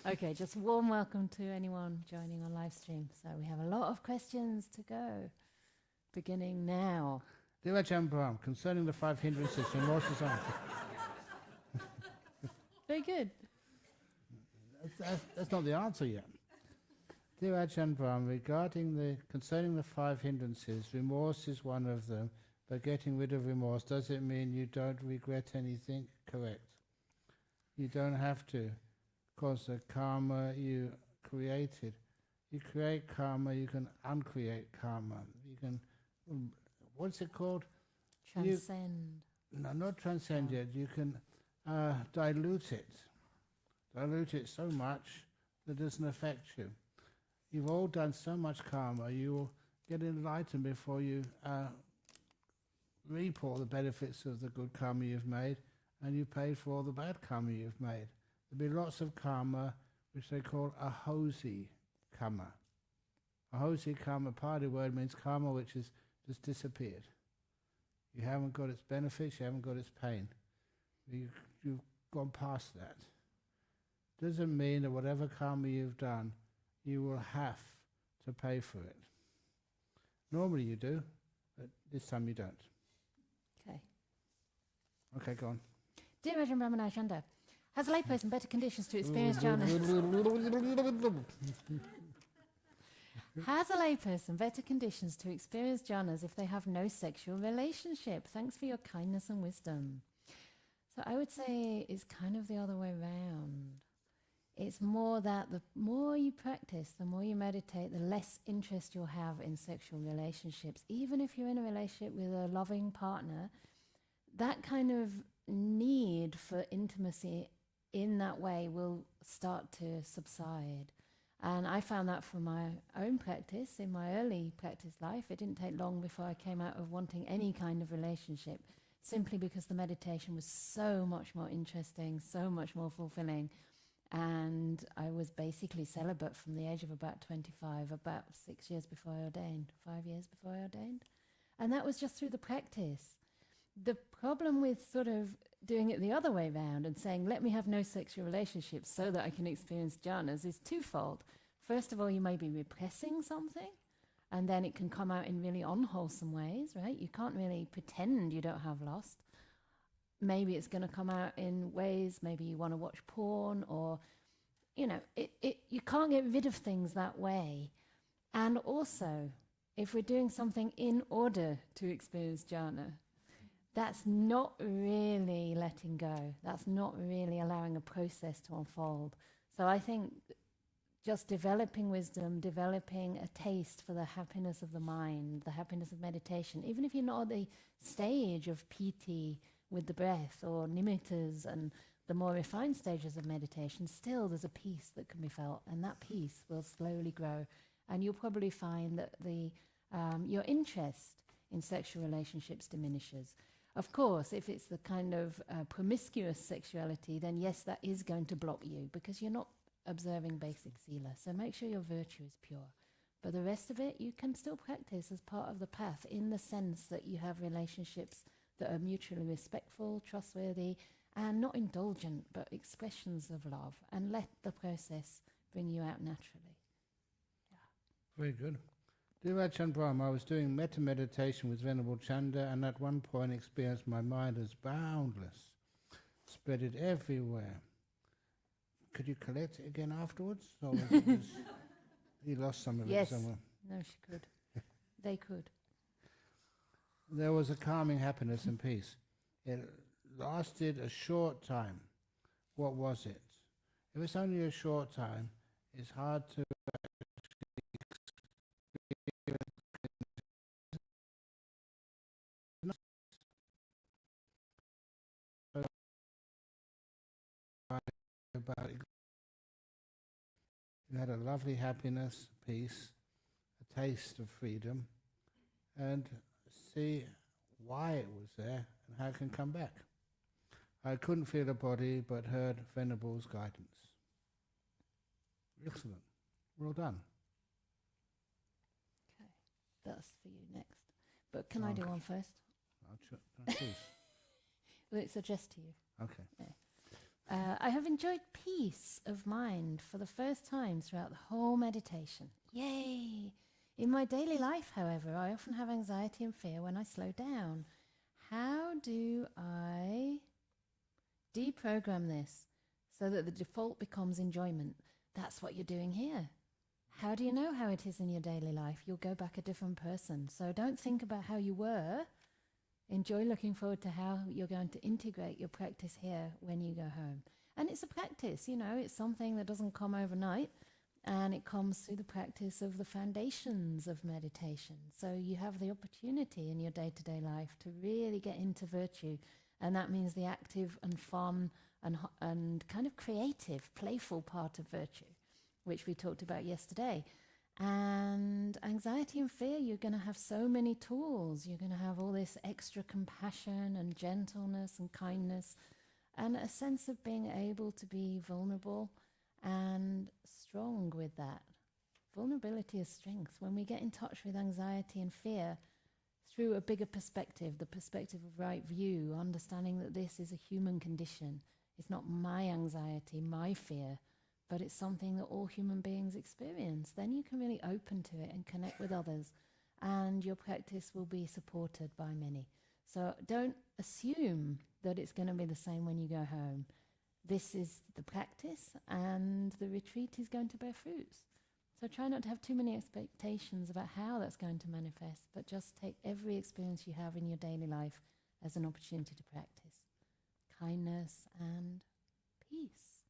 Okay, just warm welcome to anyone joining on live stream. So we have a lot of questions to go, beginning now. Dear Ajahn Brahm, concerning the 5 hindrances from more society. Very good. That's not the answer yet. Dear Ajahn Brahm, concerning the 5 hindrances, remorse is one of them, but getting rid of remorse, does it mean you don't regret anything? Correct. You don't have to, because the karma you created. You create karma, you can uncreate karma. You can, what's it called? Transcend. No, not transcend yet. You can dilute it. Dilute it so much that it doesn't affect you. You've all done so much karma, you will get enlightened before you reap all the benefits of the good karma you've made, and you paid for all the bad karma you've made. There'll be lots of karma, which they call ahosi karma. Ahosi karma, part of the word means karma which has just disappeared. You haven't got its benefits, you haven't got its pain. You've gone past that. Doesn't mean that whatever karma you've done, you will have to pay for it. Normally you do, but this time you don't. Okay. Okay, go on. Dear Ajahn Brahmana Canda, has a layperson better conditions to experience jhana? Has a layperson better conditions to experience jhanas if they have no sexual relationship? Thanks for your kindness and wisdom. So I would say it's kind of the other way around. It's more that the more you practice, the more you meditate, the less interest you'll have in sexual relationships. Even if you're in a relationship with a loving partner, that kind of need for intimacy in that way will start to subside. And I found that from my own practice, in my early practice life. It didn't take long before I came out of wanting any kind of relationship, simply because the meditation was so much more interesting, so much more fulfilling. And I was basically celibate from the age of about 25, about 6 years before I ordained, 5 years before I ordained. And that was just through the practice. The problem with sort of doing it the other way around and saying, let me have no sexual relationships so that I can experience jhanas is twofold. First of all, you may be repressing something, and then it can come out in really unwholesome ways, right? You can't really pretend you don't have lust. Maybe it's going to come out in ways, maybe you want to watch porn, or, you know, you can't get rid of things that way. And also, if we're doing something in order to experience jhana, that's not really letting go. That's not really allowing a process to unfold. So I think just developing wisdom, developing a taste for the happiness of the mind, the happiness of meditation, even if you're not at the stage of pīti with the breath or nimittas and the more refined stages of meditation, still there's a peace that can be felt, and that peace will slowly grow. And you'll probably find that your interest in sexual relationships diminishes. Of course, if it's the kind of promiscuous sexuality, then yes, that is going to block you because you're not observing basic sila. So make sure your virtue is pure. But the rest of it, you can still practice as part of the path, in the sense that you have relationships that are mutually respectful, trustworthy, and not indulgent, but expressions of love, and let the process bring you out naturally. Yeah. Very good. Dear Ajahn Brahm, I was doing metta meditation with Venerable Canda, and at one point experienced my mind as boundless, spread it everywhere. Could you collect it again afterwards? Or was it just you lost some of it somewhere? No, she could. They could. There was a calming happiness and peace. It lasted a short time. What was it? If it's only a short time, it's hard to about it. You had a lovely happiness, peace, a taste of freedom, and see why it was there and how it can come back. I couldn't feel the body, but heard Venerable's guidance. Excellent. Well done. Okay, that's for you next. But can I do one first? I'll choose. Well, it's addressed to you. Okay. Yeah. I have enjoyed peace of mind for the first time throughout the whole meditation. Yay! In my daily life, however, I often have anxiety and fear when I slow down. How do I deprogram this so that the default becomes enjoyment? That's what you're doing here. How do you know how it is in your daily life? You'll go back a different person. So don't think about how you were. Enjoy looking forward to how you're going to integrate your practice here when you go home. And it's a practice, it's something that doesn't come overnight, and it comes through the practice of the foundations of meditation. So you have the opportunity in your day-to-day life to really get into virtue, and that means the active and fun and kind of creative, playful part of virtue, which we talked about yesterday. And anxiety and fear, you're going to have so many tools. You're going to have all this extra compassion and gentleness and kindness and a sense of being able to be vulnerable and strong with that. Vulnerability is strength. When we get in touch with anxiety and fear through a bigger perspective, the perspective of right view, understanding that this is a human condition. It's not my anxiety, my fear, but it's something that all human beings experience. Then you can really open to it and connect with others, and your practice will be supported by many. So don't assume that it's going to be the same when you go home. This is the practice, and the retreat is going to bear fruits. So try not to have too many expectations about how that's going to manifest, but just take every experience you have in your daily life as an opportunity to practice kindness and peace.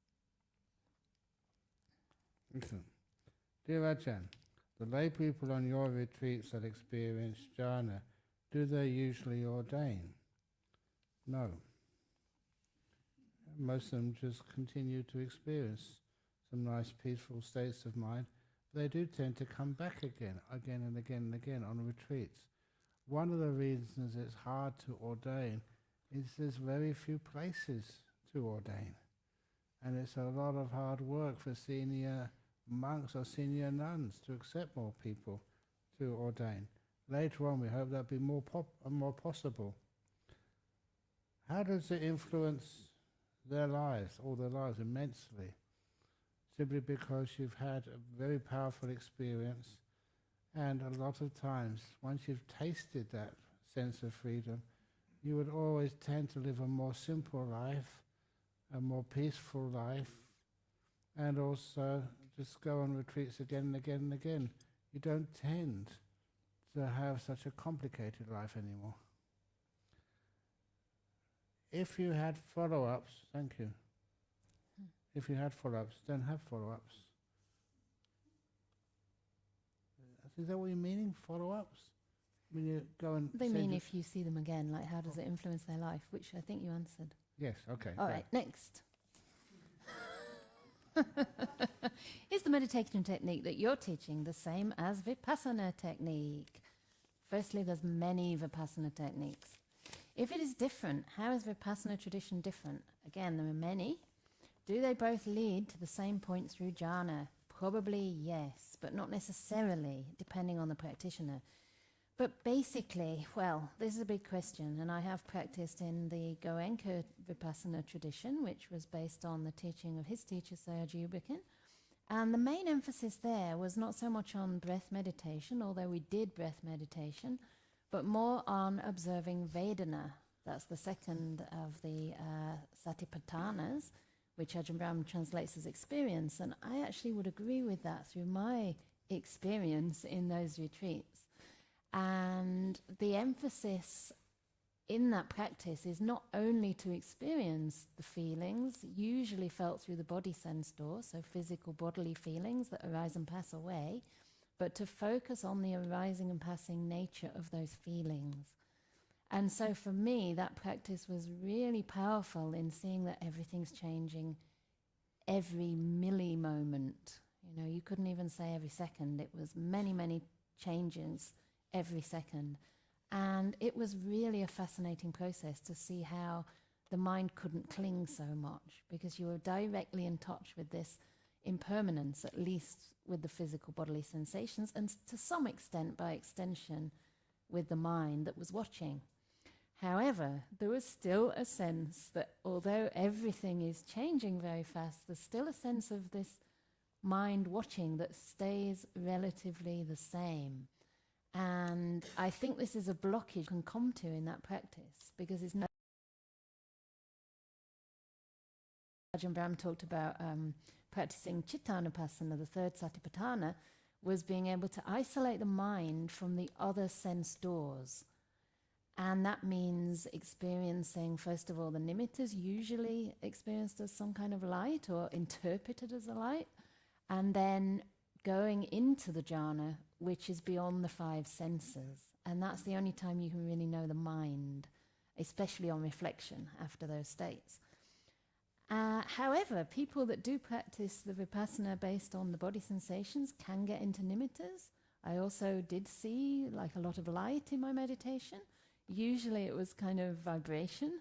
Excellent. Dear Ajahn, the lay people on your retreats that experience jhāna, do they usually ordain? No. Most of them just continue to experience some nice peaceful states of mind. They do tend to come back again and again on retreats. One of the reasons it's hard to ordain is there's very few places to ordain. And it's a lot of hard work for senior monks or senior nuns to accept more people to ordain. Later on, we hope that'll be more possible. How does it influence their lives, all their lives, immensely? Simply because you've had a very powerful experience, and a lot of times, once you've tasted that sense of freedom, you would always tend to live a more simple life, a more peaceful life, and also just go on retreats again and again and again. You don't tend to have such a complicated life anymore. If you had follow-ups, thank you. If you had follow-ups, don't have follow-ups. Is that what you're meaning, follow-ups? When you go and They mean if you see them again, like how does it influence their life, which I think you answered. Yes, okay. All right, next. Is the meditation technique that you're teaching the same as vipassana technique? Firstly, there's many vipassana techniques. If it is different, how is vipassana tradition different? Again, there are many. Do they both lead to the same point through jhāna? Probably yes, but not necessarily, depending on the practitioner. But basically, well, this is a big question, and I have practiced in the Goenka Vipassana tradition, which was based on the teaching of his teacher, Sayagyi Ubikin. And the main emphasis there was not so much on breath meditation, although we did breath meditation, but more on observing Vedana. That's the second of the Satipatthanas, which Ajahn Brahm translates as experience. And I actually would agree with that through my experience in those retreats. And the emphasis in that practice is not only to experience the feelings, usually felt through the body sense door, so physical bodily feelings that arise and pass away, but to focus on the arising and passing nature of those feelings. And so for me, that practice was really powerful in seeing that everything's changing every milli-moment. You know, you couldn't even say every second. It was many, many changes every second. And it was really a fascinating process to see how the mind couldn't cling so much, because you were directly in touch with this impermanence, at least with the physical bodily sensations, and to some extent, by extension, with the mind that was watching. However, there was still a sense that although everything is changing very fast, there's still a sense of this mind watching that stays relatively the same. And I think this is a blockage you can come to in that practice, because it's no. Ajahn Brahm talked about practicing chittanupassana, the third satipatthana, was being able to isolate the mind from the other sense doors. And that means experiencing, first of all, the nimittas, usually experienced as some kind of light or interpreted as a light, and then going into the jhāna, which is beyond the five senses. And that's the only time you can really know the mind, especially on reflection after those states. However, people that do practice the vipassana based on the body sensations can get into nimittas. I also did see like a lot of light in my meditation. Usually it was kind of vibration,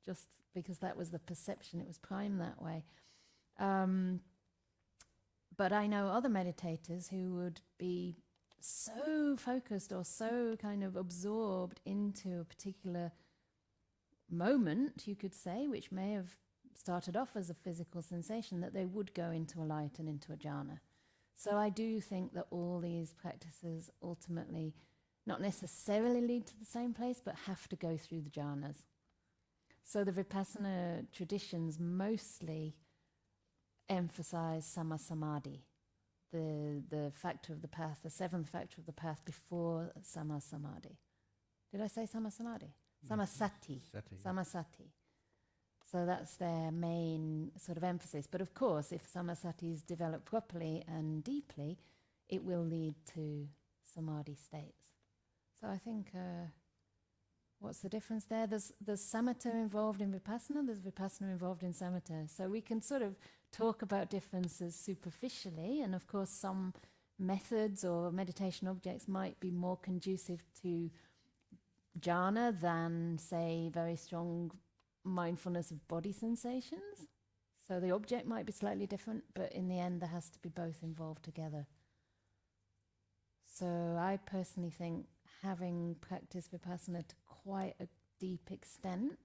just because that was the perception, it was primed that way. But I know other meditators who would be so focused or so kind of absorbed into a particular moment, you could say, which may have started off as a physical sensation, that they would go into a light and into a jhāna. So I do think that all these practices ultimately not necessarily lead to the same place, but have to go through the jhanas. So the vipassana traditions mostly emphasize sama-samadhi, the factor of the path, the seventh factor of the path before sama-samadhi. Did I say sama-samadhi? Samasati. Samasati. So that's their main sort of emphasis. But of course, if samasati is developed properly and deeply, it will lead to samadhi states. So I think, what's the difference there? There's samatha involved in vipassana, there's vipassana involved in samatha. So we can sort of talk about differences superficially, and of course some methods or meditation objects might be more conducive to jhāna than, say, very strong mindfulness of body sensations. So the object might be slightly different, but in the end there has to be both involved together. So I personally think, having practiced vipassana to quite a deep extent,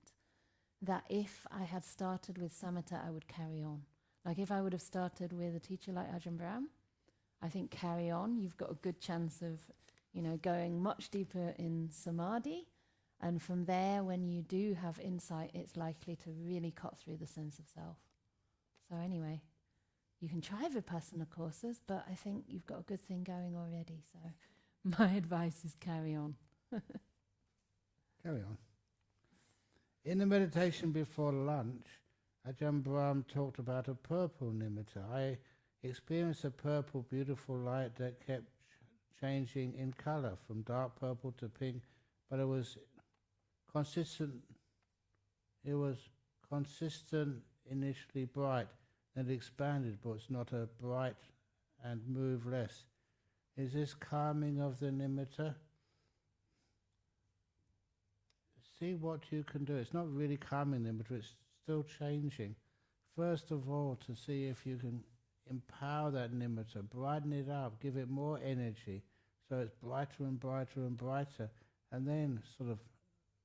that if I had started with samatha, I would carry on. Like if I would have started with a teacher like Ajahn Brahm, I think carry on. You've got a good chance of, going much deeper in samadhi. And from there, when you do have insight, it's likely to really cut through the sense of self. So anyway, you can try vipassana courses, but I think you've got a good thing going already. So my advice is carry on. Carry on. In the meditation before lunch, Ajahn Brahm talked about a purple nimitta. I experienced a purple, beautiful light that kept changing in color from dark purple to pink, but it was consistent. It was consistent, initially bright, then expanded, but it's not a bright and move less. Is this calming of the nimitta? See what you can do. It's not really calming them, but it's still changing. First of all, to see if you can empower that nimitta, brighten it up, give it more energy, so it's brighter and brighter and brighter, and then sort of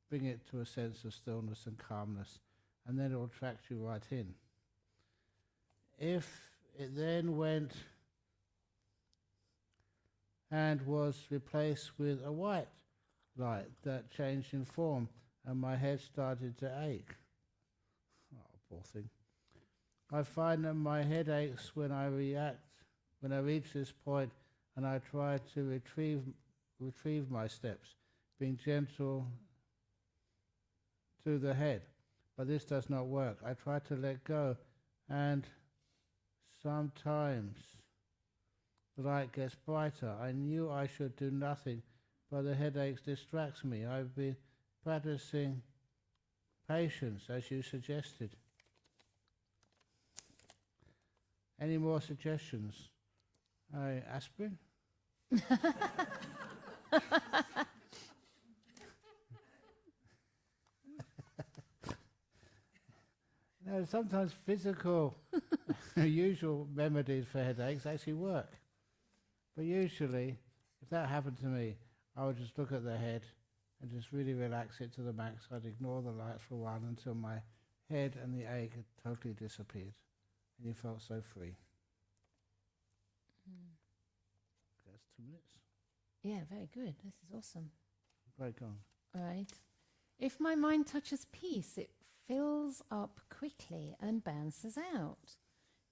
bring it to a sense of stillness and calmness, and then it will attract you right in. If it then went and was replaced with a white light that changed in form, and my head started to ache. Oh, poor thing. I find that my head aches when I reach this point, and I try to retrieve my steps, being gentle to the head, but this does not work. I try to let go, and sometimes the light gets brighter. I knew I should do nothing, but the headaches distracts me. I've been practicing patience, as you suggested. Any more suggestions? Aspirin? No, sometimes physical, usual remedies for headaches actually work. But usually, if that happened to me, I would just look at the head and just really relax it to the max. I'd ignore the lights for a while until my head and the ache had totally disappeared, and you felt so free. That's 2 minutes. Yeah, very good. This is awesome. Break on. All right. If my mind touches peace, it fills up quickly and bounces out.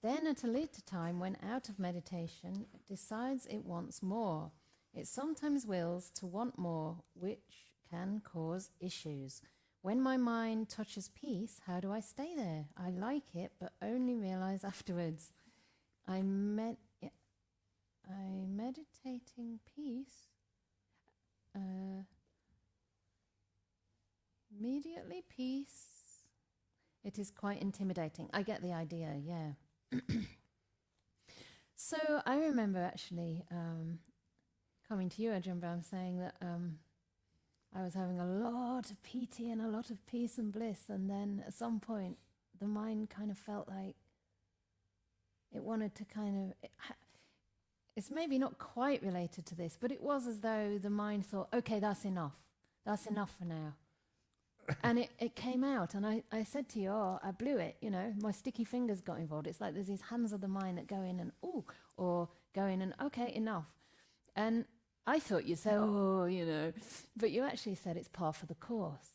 Then at a later time, when out of meditation, it decides it wants more. It sometimes wills to want more, which can cause issues. When my mind touches peace, how do I stay there? I like it, but only realize afterwards. Meditating peace. Immediately peace. It is quite intimidating. I get the idea, yeah. So I remember actually coming to you, Ajahn Brahm, saying that I was having a lot of piti and a lot of peace and bliss, and then at some point the mind kind of felt like it wanted to kind of... It's maybe not quite related to this, but it was as though the mind thought, okay, that's enough. That's enough for now. And it came out, and I said to you, oh, I blew it, you know, my sticky fingers got involved. It's like there's these hands of the mind that go in and, ooh, or go in and, okay, enough. And I thought you'd say, oh, you know, but you actually said it's par for the course.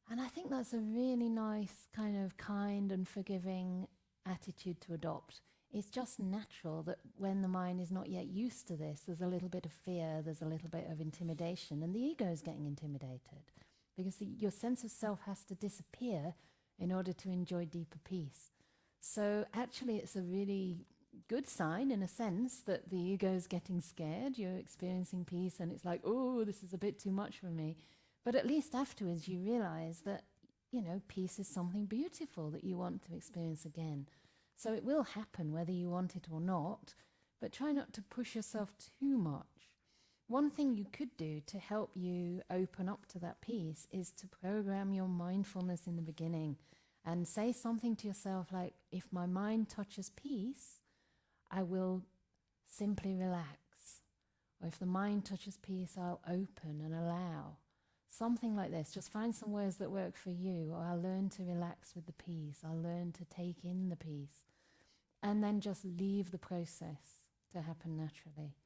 And I think that's a really nice kind of kind and forgiving attitude to adopt. It's just natural that when the mind is not yet used to this, there's a little bit of fear, there's a little bit of intimidation, and the ego is getting intimidated. Because your sense of self has to disappear in order to enjoy deeper peace. So actually it's a really good sign in a sense that the ego is getting scared, you're experiencing peace and it's like, oh, this is a bit too much for me. But at least afterwards you realize that, you know, peace is something beautiful that you want to experience again. So it will happen whether you want it or not, but try not to push yourself too much. One thing you could do to help you open up to that peace is to program your mindfulness in the beginning and say something to yourself like, if my mind touches peace, I will simply relax. Or if the mind touches peace, I'll open and allow. Something like this. Just find some words that work for you. Or I'll learn to relax with the peace. I'll learn to take in the peace. And then just leave the process to happen naturally.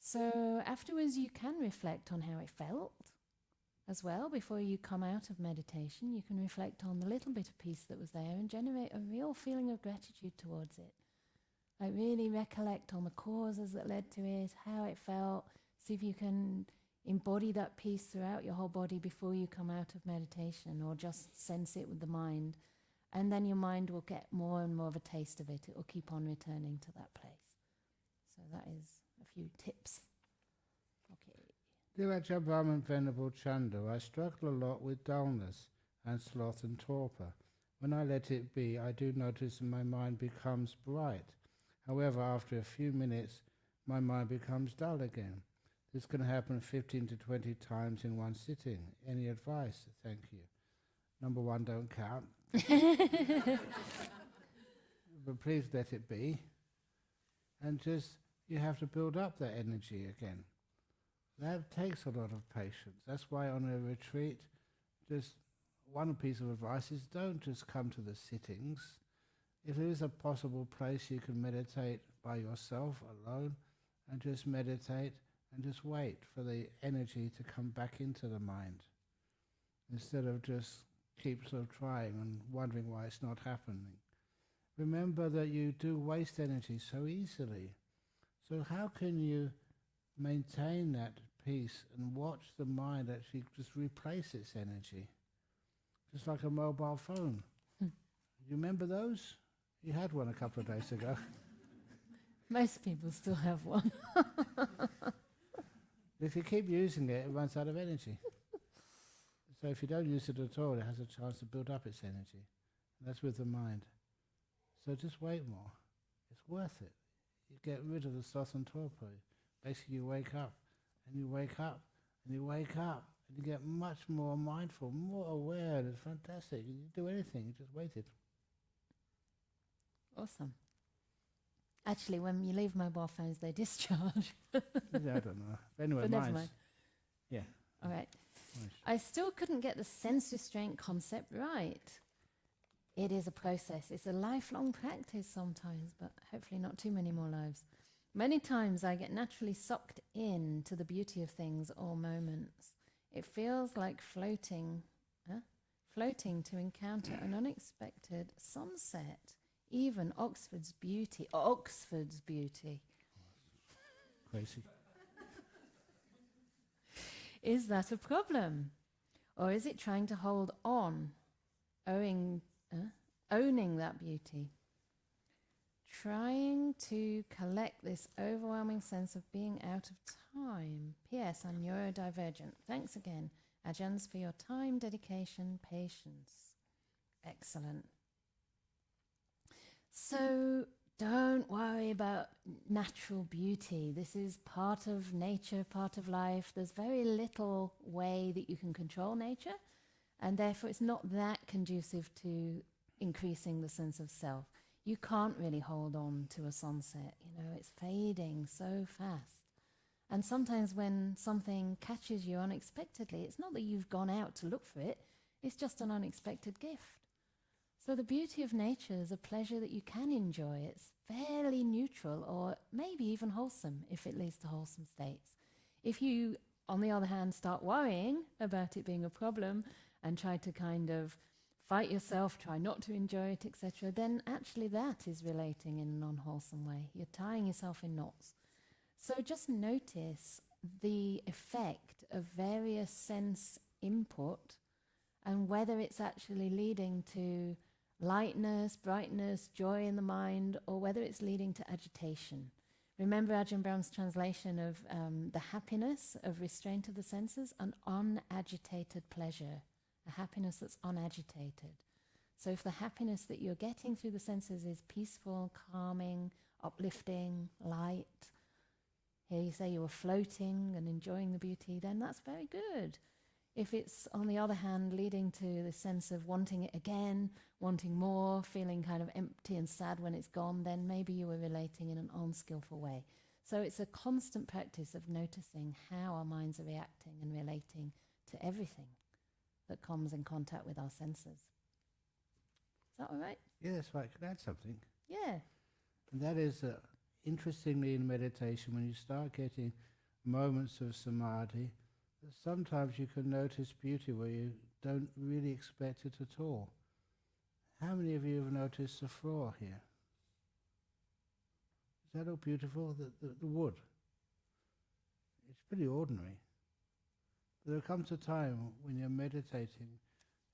So afterwards you can reflect on how it felt as well. Before you come out of meditation, you can reflect on the little bit of peace that was there and generate a real feeling of gratitude towards it. Like really recollect on the causes that led to it, how it felt. See if you can embody that peace throughout your whole body before you come out of meditation, or just sense it with the mind. And then your mind will get more and more of a taste of it. It will keep on returning to that place. So that is a few tips. Okay. Dear Ajahn Brahm and Venerable Canda, I struggle a lot with dullness and sloth and torpor. When I let it be, I do notice that my mind becomes bright. However, after a few minutes, my mind becomes dull again. This can happen 15 to 20 times in one sitting. Any advice? Thank you. Number one, don't count. But please let it be. And just, you have to build up that energy again. That takes a lot of patience. That's why on a retreat, just one piece of advice is don't just come to the sittings. If there is a possible place you can meditate by yourself, alone, and just meditate and just wait for the energy to come back into the mind, instead of just keep sort of trying and wondering why it's not happening. Remember that you do waste energy so easily. So how can you maintain that peace and watch the mind actually just replace its energy? Just like a mobile phone. You remember those? You had one a couple of days ago. Most people still have one. If you keep using it, it runs out of energy. So if you don't use it at all, it has a chance to build up its energy. And that's with the mind. So just wait more. It's worth it. You get rid of the sloth and torpor. Basically you wake up, and you wake up, and you wake up, and you get much more mindful, more aware, and it's fantastic. You didn't do anything, you just waited. Awesome. Actually, when you leave mobile phones, they discharge. Yeah, I don't know. Anyway, but never mine's, mind. yeah, All right. Nice. I still couldn't get the sense restraint concept right. It is a process. It's a lifelong practice sometimes, but hopefully not too many more lives. Many times I get naturally sucked in to the beauty of things or moments. It feels like floating to encounter an unexpected sunset, even Oxford's beauty. Crazy. Is that a problem? Or is it trying to hold on, owning that beauty? Trying to collect this overwhelming sense of being out of time. P.S. I'm neurodivergent. Thanks again, Ajahns, for your time, dedication, patience. Excellent. So don't worry about natural beauty. This is part of nature, part of life. There's very little way that you can control nature, and therefore it's not that conducive to increasing the sense of self. You can't really hold on to a sunset, it's fading so fast. And sometimes when something catches you unexpectedly, it's not that you've gone out to look for it, it's just an unexpected gift. So the beauty of nature is a pleasure that you can enjoy. It's fairly neutral or maybe even wholesome if it leads to wholesome states. If you, on the other hand, start worrying about it being a problem and try to kind of fight yourself, try not to enjoy it, etc., then actually that is relating in a non-wholesome way. You're tying yourself in knots. So just notice the effect of various sense input and whether it's actually leading to lightness, brightness, joy in the mind, or whether it's leading to agitation. Remember Ajahn Brahm's translation of the happiness of restraint of the senses, an unagitated pleasure, a happiness that's unagitated. So if the happiness that you're getting through the senses is peaceful, calming, uplifting, light, here you say you were floating and enjoying the beauty, then that's very good. If it's, on the other hand, leading to the sense of wanting it again, wanting more, feeling kind of empty and sad when it's gone, then maybe you were relating in an unskillful way. So it's a constant practice of noticing how our minds are reacting and relating to everything that comes in contact with our senses. Is that all right? Yeah, that's right. Can I add something? Yeah. And that is, interestingly in meditation, when you start getting moments of samadhi, sometimes you can notice beauty where you don't really expect it at all. How many of you have noticed the floor here? Is that all beautiful? The wood? It's pretty ordinary. But there comes a time when you're meditating,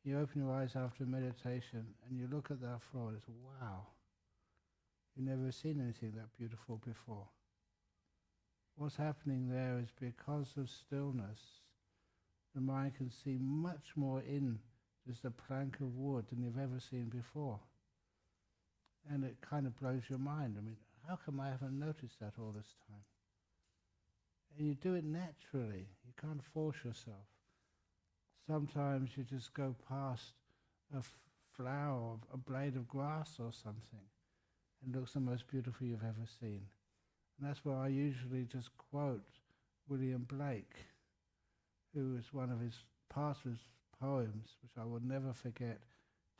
you open your eyes after meditation and you look at that floor and it's, wow, you've never seen anything that beautiful before. What's happening there is because of stillness, the mind can see much more in just a plank of wood than you've ever seen before. And it kind of blows your mind. I mean, how come I haven't noticed that all this time? And you do it naturally. You can't force yourself. Sometimes you just go past a flower, a blade of grass or something, and it looks the most beautiful you've ever seen. And that's why I usually just quote William Blake, who is one of his past poems, which I will never forget.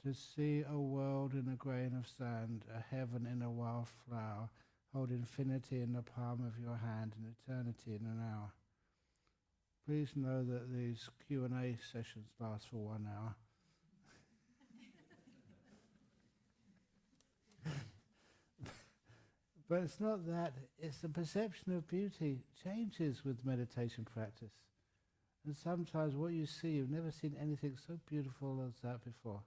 To see a world in a grain of sand, a heaven in a wild flower, hold infinity in the palm of your hand and eternity in an hour. Please know that these Q&A sessions last for 1 hour. But it's not that, it's the perception of beauty changes with meditation practice. And sometimes what you see, you've never seen anything so beautiful as that before.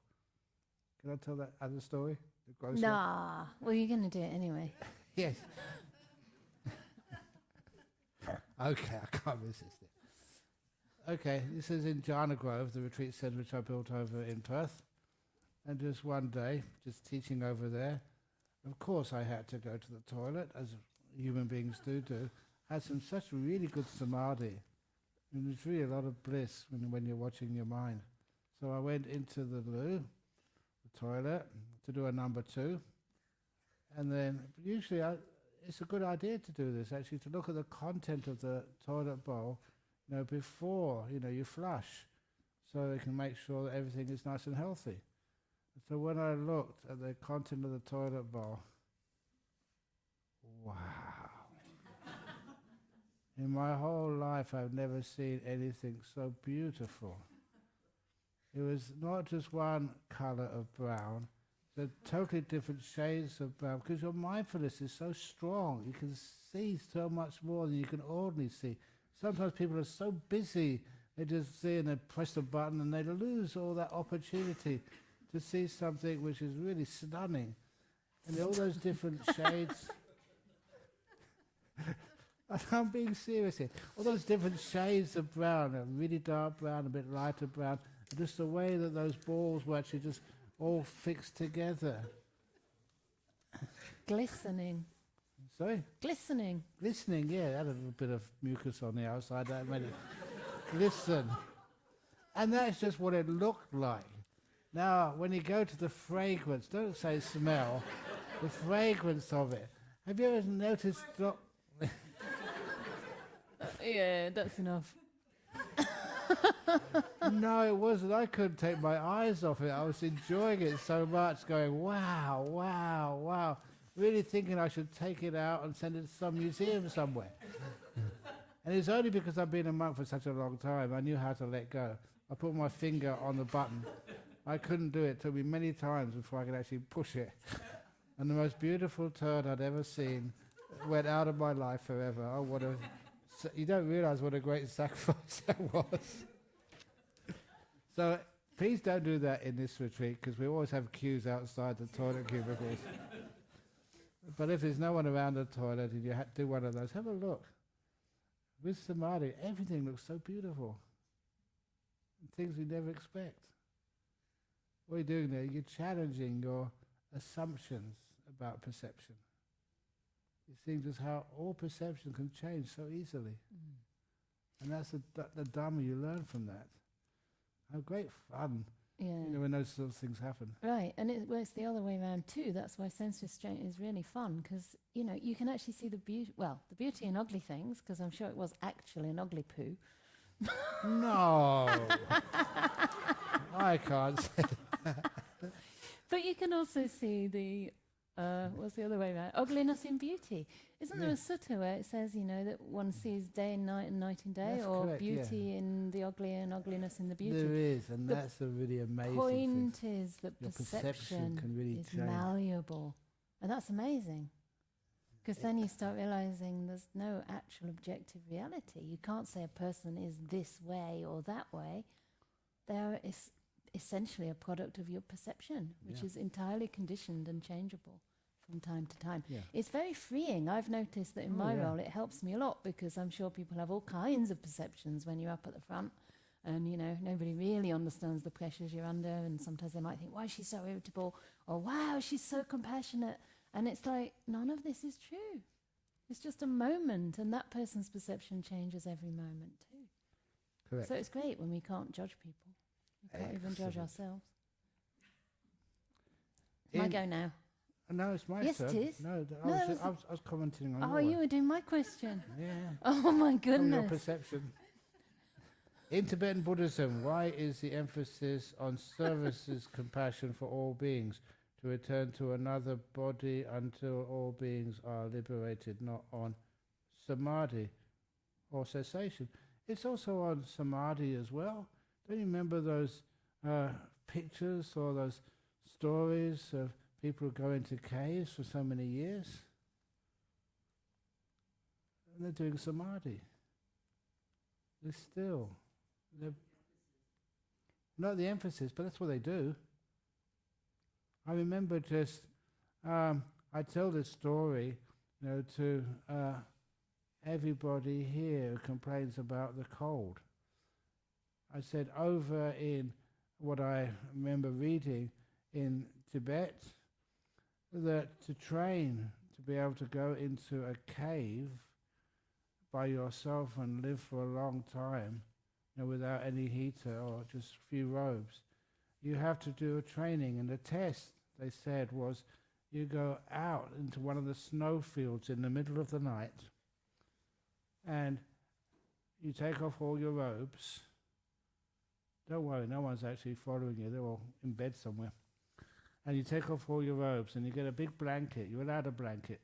Can I tell that other story? The gross one? Nah. Well, you're going to do it anyway. Yes. Okay, I can't resist it. Okay, this is in Jhāna Grove, the retreat centre which I built over in Perth. And just one day, just teaching over there, of course I had to go to the toilet, as human beings do. Had such really good samadhi. And there's really a lot of bliss when you're watching your mind. So I went into the loo, the toilet, to do a number 2. And then usually it's a good idea to do this, actually, to look at the content of the toilet bowl. before, you flush, so they can make sure that everything is nice and healthy. So when I looked at the content of the toilet bowl, wow. In my whole life I've never seen anything so beautiful. It was not just one colour of brown, the totally different shades of brown, because your mindfulness is so strong. You can see so much more than you can ordinarily see. Sometimes people are so busy, they just see and they press the button and they lose all that opportunity to see something which is really stunning. And all those different shades. I'm being serious here. All those different shades of brown, a really dark brown, a bit lighter brown, just the way that those balls were actually just all fixed together. Glistening. Sorry? Glistening. Glistening, yeah. It had a little bit of mucus on the outside. That made it glisten. And that's just what it looked like. Now, when you go to the fragrance, don't say smell, the fragrance of it. Have you ever noticed... Yeah, that's enough. No, it wasn't. I couldn't take my eyes off it. I was enjoying it so much, going, wow, wow, wow. Really thinking I should take it out and send it to some museum somewhere. And it's only because I've been a monk for such a long time, I knew how to let go. I put my finger on the button. I couldn't do it. It took me many times before I could actually push it. And the most beautiful turd I'd ever seen went out of my life forever. Oh, what a... You don't realize what a great sacrifice that was. So please don't do that in this retreat, because we always have queues outside the toilet cubicles. But if there's no one around the toilet and you do one of those, have a look. With Samadhi, everything looks so beautiful. Things we never expect. What are you doing there? You're challenging your assumptions about perception. You're seeing just how all perception can change so easily. And that's the Dhamma you learn from that. How great fun, when those sort of things happen. Right, and it works the other way around too. That's why sense restraint is really fun, because, you can actually see the beauty, the beauty in ugly things, because I'm sure it was actually an ugly poo. No! I can't say that. But you can also see the, what's the other way around? Ugliness in beauty. Isn't there a sutta where it says, that one sees day and night and night and day, That's or correct, beauty in the ugly and ugliness in the beauty? There is, and that's a really amazing Point thing. is that Your perception can really is change. malleable. And that's amazing. Because then you start realizing there's no actual objective reality. You can't say a person is this way or that way. They're essentially a product of your perception, which is entirely conditioned and changeable from time to time. Yeah. It's very freeing. I've noticed that in my role it helps me a lot, because I'm sure people have all kinds of perceptions when you're up at the front, and nobody really understands the pressures you're under, and sometimes they might think, why is she so irritable, or wow, she's so compassionate, and it's like, none of this is true. It's just a moment, and that person's perception changes every moment too. Correct. So it's great when we can't judge people. We can't even judge ourselves. My go now. No, it's my Yes, turn. it is. No, No, I was commenting on Oh, your you one. were doing my question. Yeah. Oh my From your goodness. perception. In Tibetan Buddhism, why is the emphasis on services compassion for all beings, to return to another body until all beings are liberated, not on samadhi or cessation? It's also on samadhi as well. Don't you remember those pictures or those stories of people who go into caves for so many years? And they're doing samadhi. They're still. Not the emphasis, but that's what they do. I remember just, I tell this story, to everybody here who complains about the cold. I said, over in what I remember reading in Tibet, that to train to be able to go into a cave by yourself and live for a long time, without any heater or just a few robes, you have to do a training. And the test, they said, was you go out into one of the snowfields in the middle of the night, and you take off all your robes. Don't worry, no one's actually following you. They're all in bed somewhere. And you take off all your robes and you get a big blanket. You're allowed a blanket.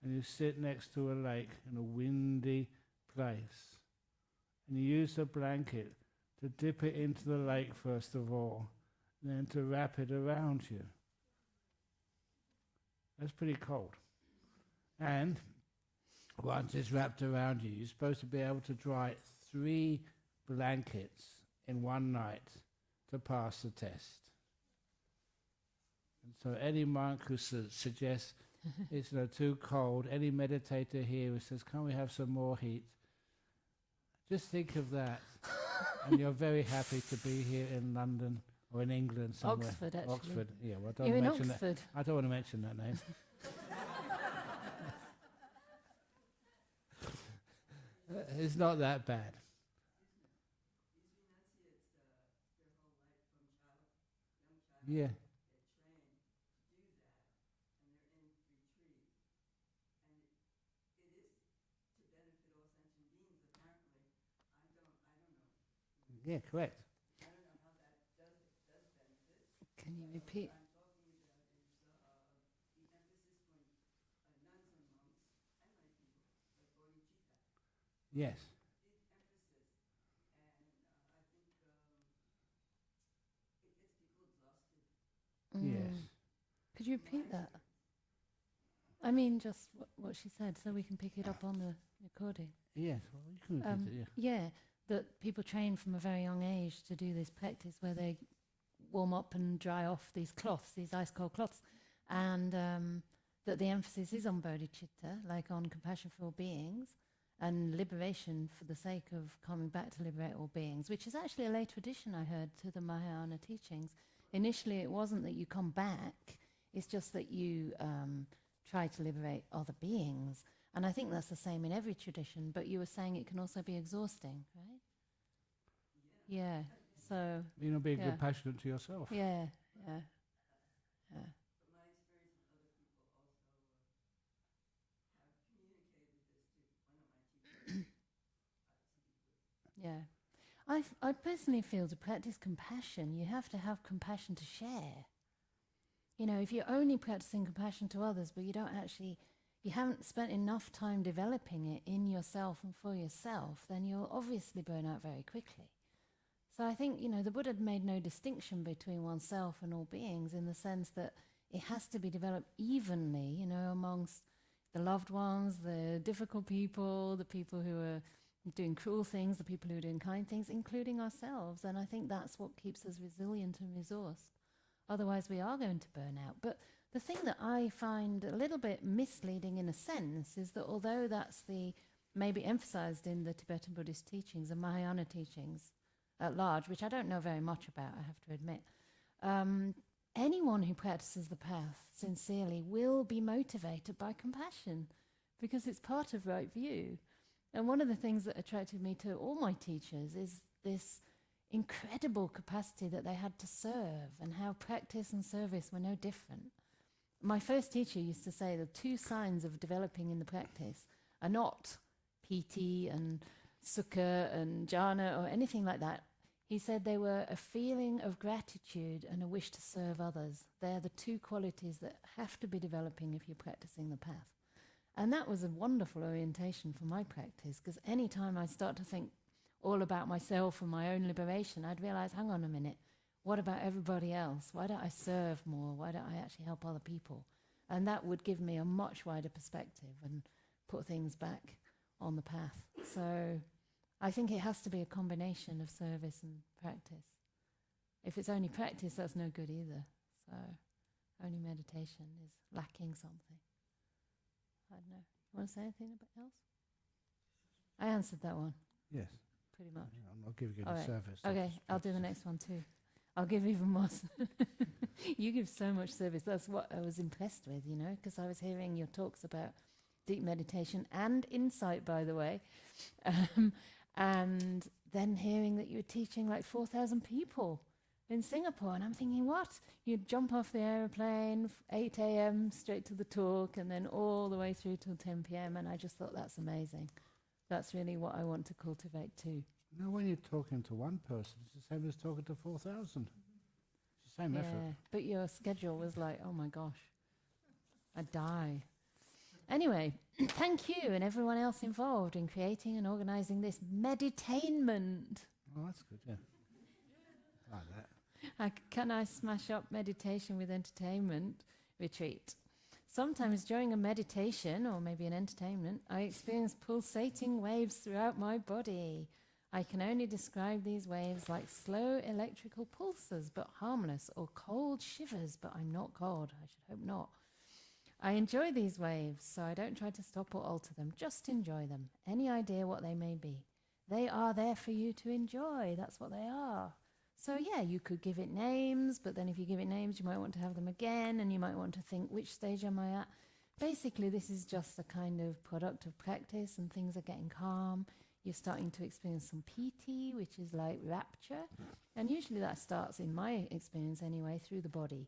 And you sit next to a lake in a windy place. And you use the blanket to dip it into the lake first of all, and then to wrap it around you. That's pretty cold. And once it's wrapped around you, you're supposed to be able to dry 3 blankets in one night to pass the test. And so any monk who suggests it's too cold, any meditator here who says, can we have some more heat? Just think of that. And you're very happy to be here in London or in England somewhere. Oxford, actually. Oxford, yeah. Well, don't You're in mention Oxford. that. I don't want to mention that name. It's not that bad. Yeah. Yeah, correct. Can you repeat? Yes. Yes. Could you repeat that? I mean, just what she said, so we can pick it up on the recording. Yes, well, you can repeat it, yeah. Yeah, that people train from a very young age to do this practice where they warm up and dry off these cloths, these ice cold cloths, and that the emphasis is on bodhicitta, like on compassion for all beings, and liberation for the sake of coming back to liberate all beings, which is actually a later addition, I heard, to the Mahayana teachings. Initially, it wasn't that you come back, it's just that you try to liberate other beings. And I think that's the same in every tradition, but you were saying it can also be exhausting, right? Yeah, so... You're not being compassionate to yourself. Yeah. Yeah. I personally feel to practice compassion, you have to have compassion to share. You know, if you're only practicing compassion to others, but you haven't spent enough time developing it in yourself and for yourself, then you'll obviously burn out very quickly. So I think, the Buddha made no distinction between oneself and all beings in the sense that it has to be developed evenly, amongst the loved ones, the difficult people, the people who are doing cruel things, the people who are doing kind things, including ourselves. And I think that's what keeps us resilient and resourced. Otherwise, we are going to burn out. But the thing that I find a little bit misleading in a sense is that although that's maybe emphasized in the Tibetan Buddhist teachings and Mahayana teachings at large, which I don't know very much about, I have to admit, anyone who practices the path sincerely will be motivated by compassion because it's part of right view. And one of the things that attracted me to all my teachers is this incredible capacity that they had to serve and how practice and service were no different. My first teacher used to say the 2 signs of developing in the practice are not piti and sukha and jhāna or anything like that. He said they were a feeling of gratitude and a wish to serve others. They're the 2 qualities that have to be developing if you're practicing the path. And that was a wonderful orientation for my practice, because any time I start to think all about myself and my own liberation, I'd realize, hang on a minute, what about everybody else? Why don't I serve more? Why don't I actually help other people? And that would give me a much wider perspective and put things back on the path. So I think it has to be a combination of service and practice. If it's only practice, that's no good either. So only meditation is lacking something. I don't know. You want to say anything else? I answered that one. Yes. Pretty much. I'm not giving you All any right. service. Okay, I'll do the next one too. I'll give even more. You give so much service. That's what I was impressed with, because I was hearing your talks about deep meditation and insight, by the way. And then hearing that you were teaching like 4,000 people in Singapore. And I'm thinking, what? You'd jump off the aeroplane, 8 a.m. straight to the talk, and then all the way through till 10 p.m. And I just thought, that's amazing. That's really what I want to cultivate too. No, when you're talking to one person, it's the same as talking to 4,000. It's the same effort. But your schedule was like, oh my gosh, I'd die. Anyway, thank you and everyone else involved in creating and organizing this meditainment. Oh, that's good, yeah. Like that. Can I smash up meditation with entertainment retreat? Sometimes during a meditation, or maybe an entertainment, I experience pulsating waves throughout my body. I can only describe these waves like slow electrical pulses, but harmless, or cold shivers, but I'm not cold. I should hope not. I enjoy these waves, so I don't try to stop or alter them. Just enjoy them. Any idea what they may be? They are there for you to enjoy. That's what they are. So yeah, you could give it names, but then if you give it names, you might want to have them again, and you might want to think, which stage am I at? Basically, this is just a kind of product of practice, and things are getting calm. You're starting to experience some pīti, which is like rapture. And usually that starts, in my experience anyway, through the body.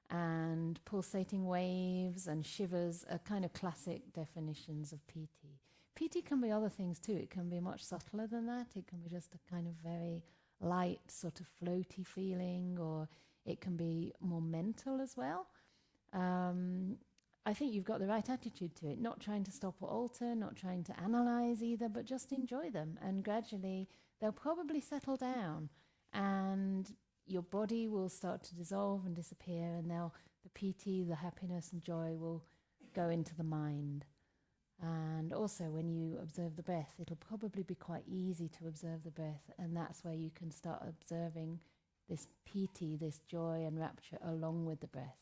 And pulsating waves and shivers are kind of classic definitions of pīti. Pīti can be other things too. It can be much subtler than that. It can be just a kind of very light, sort of floaty feeling, or it can be more mental as well. I think you've got the right attitude to it, not trying to stop or alter, not trying to analyze either, but just enjoy them. And gradually they'll probably settle down, and your body will start to dissolve and disappear, and the pīti, the happiness and joy, will go into the mind. And also when you observe the breath, it'll probably be quite easy to observe the breath, and that's where you can start observing this pīti, this joy and rapture, along with the breath.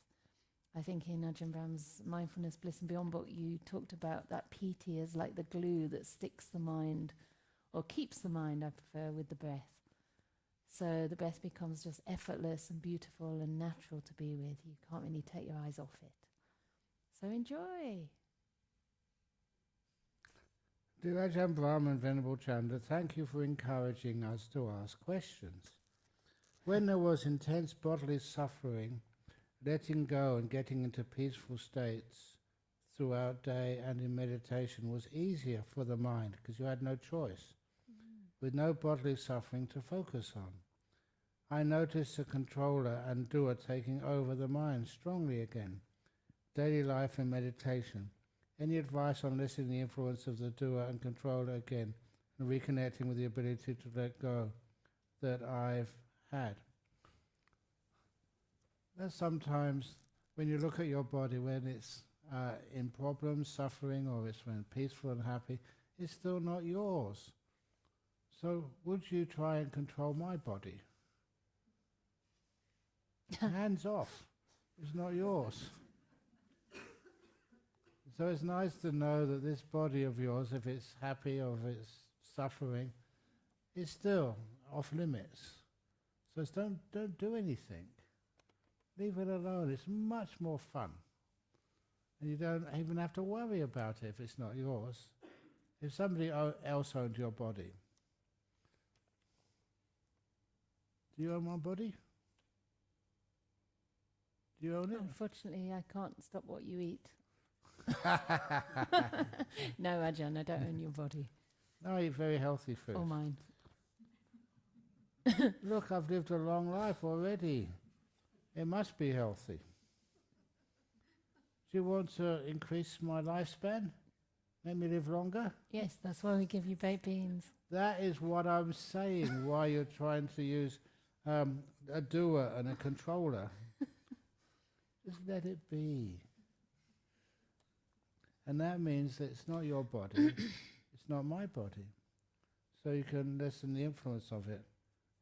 I think in Ajahn Brahm's Mindfulness, Bliss and Beyond book, you talked about that pīti as like the glue that sticks the mind, or keeps the mind, I prefer, with the breath. So the breath becomes just effortless and beautiful and natural to be with. You can't really take your eyes off it. So enjoy. Dear Ajahn Brahm and Venerable Canda, thank you for encouraging us to ask questions. When there was intense bodily suffering, letting go and getting into peaceful states throughout day and in meditation was easier for the mind because you had no choice, with no bodily suffering to focus on. I noticed the controller and doer taking over the mind strongly again. Daily life and meditation. Any advice on lessening the influence of the doer and controller again, and reconnecting with the ability to let go that I've had? That's sometimes when you look at your body, when it's in problems, suffering, or it's when peaceful and happy, it's still not yours. So would you try and control my body? Hands off. It's not yours. So it's nice to know that this body of yours, if it's happy or if it's suffering, is still off limits. So don't do anything. Leave it alone. It's much more fun. And you don't even have to worry about it if it's not yours. If somebody else owned your body. Do you own my body? Do you own it? Unfortunately, I can't stop what you eat. No, Ajahn, I don't own your body. No, I eat very healthy food. Or mine. Look, I've lived a long life already. It must be healthy. Do you want to increase my lifespan? Make me live longer? Yes, that's why we give you baked beans. That is what I'm saying, why you're trying to use a doer and a controller. Just let it be. And that means that it's not your body, it's not my body. So you can lessen the influence of it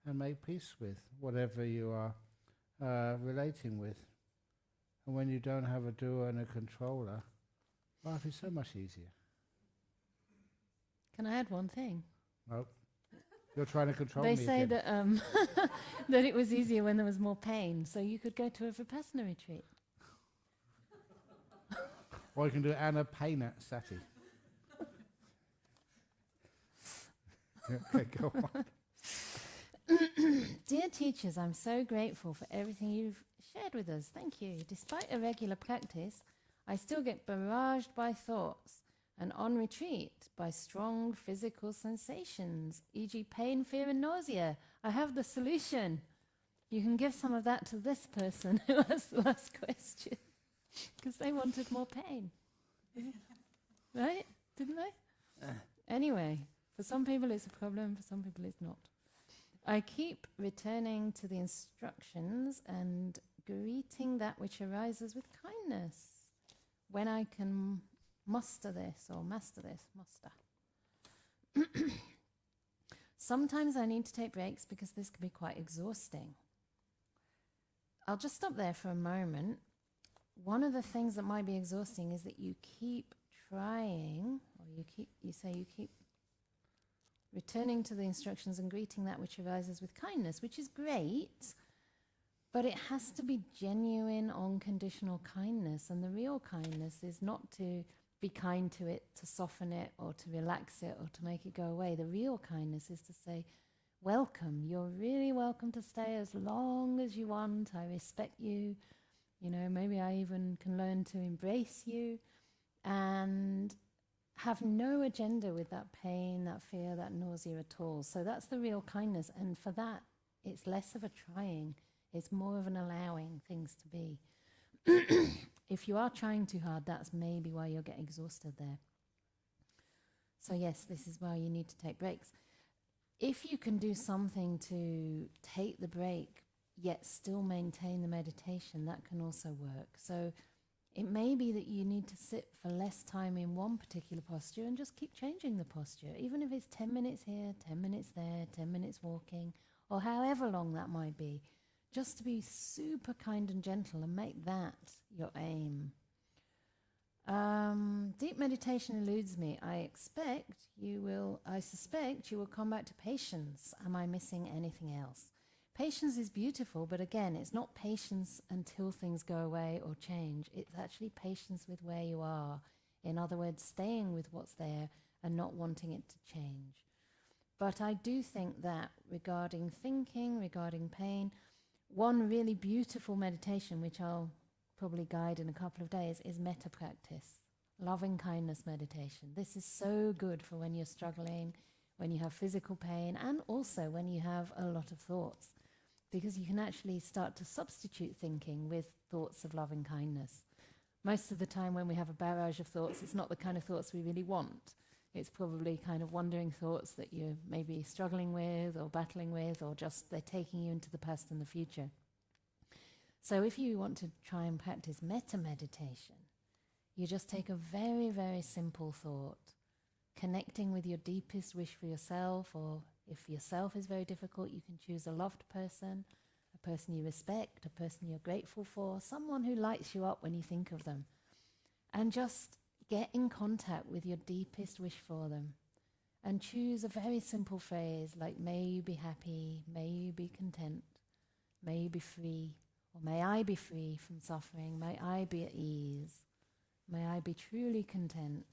and make peace with whatever you are relating with. And when you don't have a doer and a controller, life is so much easier. Can I add one thing? Nope. You're trying to control me They say again. that that it was easier when there was more pain, so you could go to a vipassana retreat. Or you can do Anapaina Sati. Okay, go on. Dear teachers, I'm so grateful for everything you've shared with us. Thank you. Despite a regular practice, I still get barraged by thoughts. and on retreat by strong physical sensations, e.g. pain, fear and nausea. I have the solution. You can give some of that to this person who asked the last question, because they wanted more pain. Right? Didn't they? Anyway, for some people it's a problem, for some people it's not. I keep returning to the instructions and greeting that which arises with kindness. When I can master this. Sometimes I need to take breaks because this can be quite exhausting. I'll just stop there for a moment. One of the things that might be exhausting is that you keep trying, or you keep returning to the instructions and greeting that which arises with kindness, which is great, but it has to be genuine, unconditional kindness. And the real kindness is not to be kind to it, to soften it, or to relax it, or to make it go away. The real kindness is to say, welcome. You're really welcome to stay as long as you want. I respect you. You know, maybe I even can learn to embrace you and have no agenda with that pain, that fear, that nausea at all. So that's the real kindness. And for that, it's less of a trying. It's more of an allowing things to be. If you are trying too hard, that's maybe why you'll get exhausted there. So yes, this is why you need to take breaks. If you can do something to take the break, yet still maintain the meditation, that can also work. So it may be that you need to sit for less time in one particular posture and just keep changing the posture, even if it's 10 minutes here, 10 minutes there, 10 minutes walking, or however long that might be, just to be super kind and gentle and make that your aim. Deep meditation eludes me. I suspect you will come back to patience. Am I missing anything else? Patience is beautiful, but again, it's not patience until things go away or change. It's actually patience with where you are. In other words, staying with what's there and not wanting it to change. But I do think that regarding thinking, regarding pain, one really beautiful meditation, which I'll probably guide in a couple of days, is metta practice, loving kindness meditation. This is so good for when you're struggling, when you have physical pain, and also when you have a lot of thoughts, because you can actually start to substitute thinking with thoughts of loving kindness. Most of the time when we have a barrage of thoughts, it's not the kind of thoughts we really want. It's probably kind of wandering thoughts that you're maybe struggling with or battling with, or just they're taking you into the past and the future. So if you want to try and practice metta meditation, you just take a very, very simple thought, connecting with your deepest wish for yourself, or if yourself is very difficult, you can choose a loved person, a person you respect, a person you're grateful for, someone who lights you up when you think of them, and just get in contact with your deepest wish for them. And choose a very simple phrase like, may you be happy, may you be content, may you be free, or may I be free from suffering, may I be at ease, may I be truly content.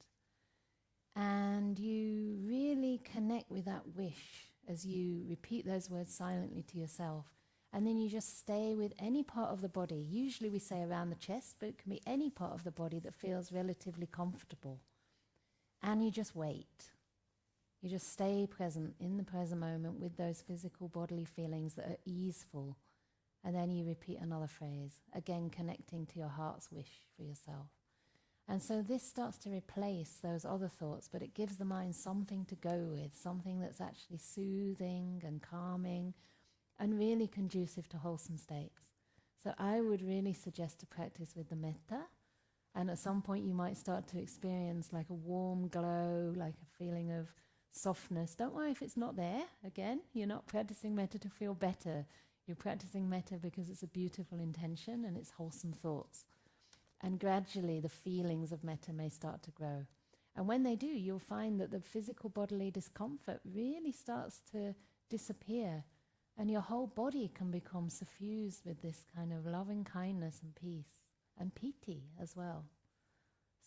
And you really connect with that wish as you repeat those words silently to yourself. And then you just stay with any part of the body. Usually we say around the chest, but it can be any part of the body that feels relatively comfortable. And you just wait. You just stay present in the present moment with those physical bodily feelings that are easeful. And then you repeat another phrase, again connecting to your heart's wish for yourself. And so this starts to replace those other thoughts, but it gives the mind something to go with, something that's actually soothing and calming and really conducive to wholesome states. So I would really suggest to practice with the metta, and at some point you might start to experience like a warm glow, like a feeling of softness. Don't worry if it's not there. Again, you're not practicing metta to feel better. You're practicing metta because it's a beautiful intention and it's wholesome thoughts. And gradually the feelings of metta may start to grow. And when they do, you'll find that the physical bodily discomfort really starts to disappear, and your whole body can become suffused with this kind of loving kindness and peace, and piti as well.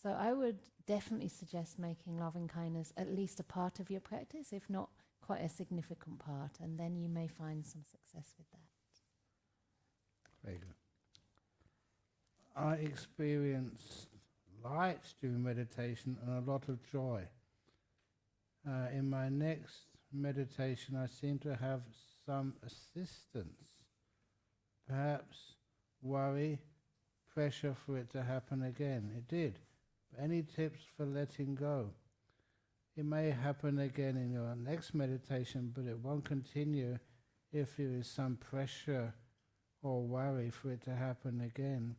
So I would definitely suggest making loving kindness at least a part of your practice, if not quite a significant part, and then you may find some success with that. Very good. I experienced lights during meditation and a lot of joy. In my next meditation, I seem to have some assistance, perhaps worry, pressure for it to happen again. It did. But any tips for letting go? It may happen again in your next meditation, but it won't continue if there is some pressure or worry for it to happen again.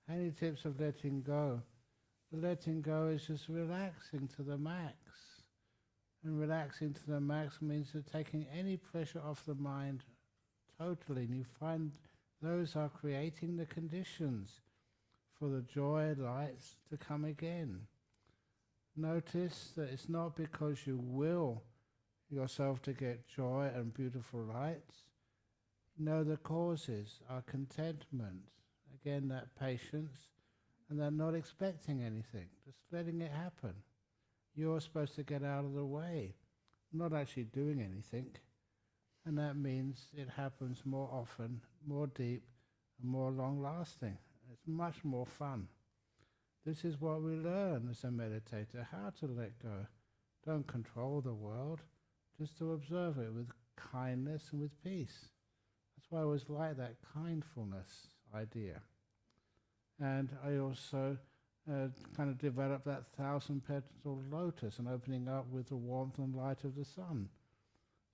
Any tips of letting go? The letting go is just relaxing to the max. And relaxing to the max means that taking any pressure off the mind totally. And you find those are creating the conditions for the joy lights to come again. Notice that it's not because you will yourself to get joy and beautiful lights. No, the causes are contentment, again that patience, and they're not expecting anything, just letting it happen. You're supposed to get out of the way, not actually doing anything, and that means it happens more often, more deep, and more long-lasting. It's much more fun. This is what we learn as a meditator, how to let go. Don't control the world, just to observe it with kindness and with peace. That's why I always like that kindfulness idea. And I also kind of developed that 1,000-petaled lotus and opening up with the warmth and light of the sun.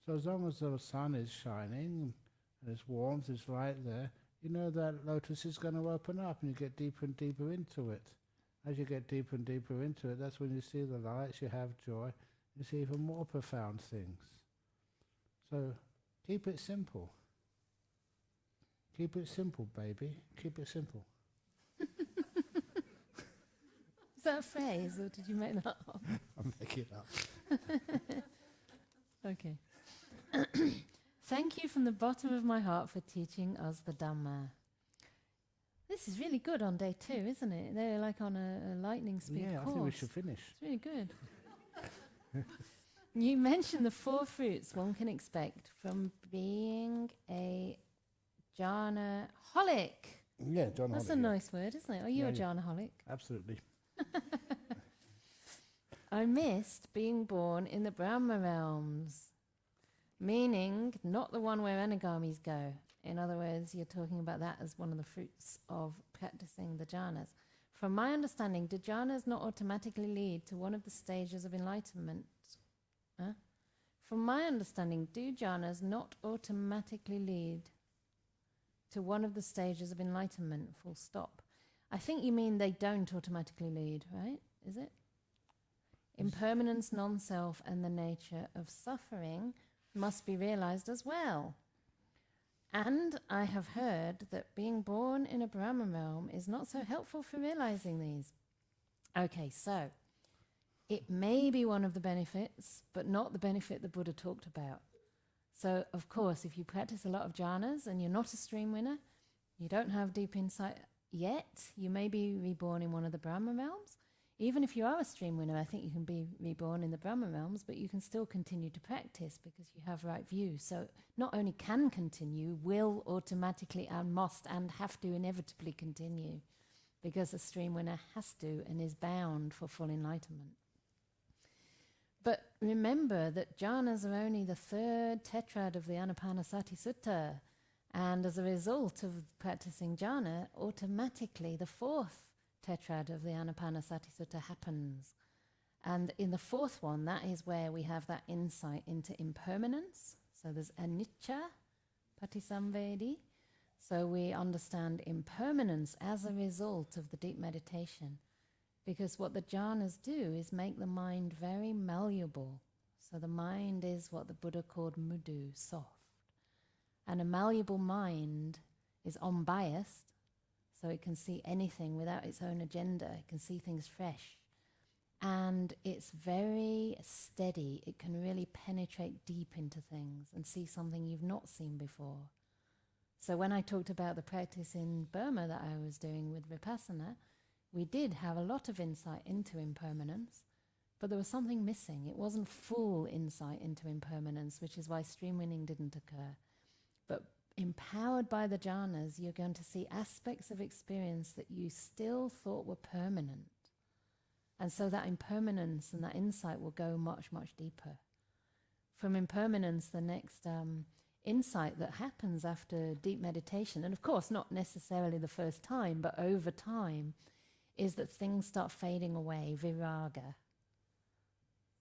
So as long as the sun is shining and its warmth is light there, you know that lotus is going to open up and you get deeper and deeper into it. As you get deeper and deeper into it, that's when you see the lights, you have joy, you see even more profound things. So keep it simple. Keep it simple, baby. Keep it simple. Is that a phrase, or did you make that up? I'm making it up. Okay. Thank you from the bottom of my heart for teaching us the Dhamma. This is really good on day 2, isn't it? They're like on a lightning speed course. Yeah, I think we should finish. It's really good. You mentioned the 4 fruits one can expect from being a jhāna-holic. Yeah, jhāna-holic. That's a nice word, isn't it? Are you a jhāna-holic? Absolutely. I missed being born in the Brahma realms, meaning not the one where anagamis go. In other words, you're talking about that as one of the fruits of practicing the jhanas. From my understanding, do jhanas not automatically lead to one of the stages of enlightenment? From my understanding, do jhanas not automatically lead to one of the stages of enlightenment, full stop? I think you mean they don't automatically lead, right? Is it? Impermanence, non-self, and the nature of suffering must be realized as well. And I have heard that being born in a Brahma realm is not so helpful for realizing these. Okay, so it may be one of the benefits, but not the benefit the Buddha talked about. So, of course, if you practice a lot of jhanas and you're not a stream winner, you don't have deep insight yet, you may be reborn in one of the Brahma realms. Even if you are a stream winner, I think you can be reborn in the Brahma realms, but you can still continue to practice because you have right view. So not only can continue, will automatically and must and have to inevitably continue, because a stream winner has to and is bound for full enlightenment. But remember that jhanas are only the 3rd tetrad of the Anapanasati Sutta, and as a result of practicing jhana, automatically the 4th tetrad of the Anapanasati Sutta happens. And in the 4th one, that is where we have that insight into impermanence. So there's anicca, patisamvedi. So we understand impermanence as a result of the deep meditation. Because what the jhanas do is make the mind very malleable. So the mind is what the Buddha called mudu, soft. And a malleable mind is unbiased, so it can see anything without its own agenda. It can see things fresh. And it's very steady. It can really penetrate deep into things and see something you've not seen before. So when I talked about the practice in Burma that I was doing with vipassana, we did have a lot of insight into impermanence, but there was something missing. It wasn't full insight into impermanence, which is why stream winning didn't occur. But empowered by the jhanas, you're going to see aspects of experience that you still thought were permanent. And so that impermanence and that insight will go much, much deeper. From impermanence, the next insight that happens after deep meditation, and of course not necessarily the first time, but over time, is that things start fading away, viraga.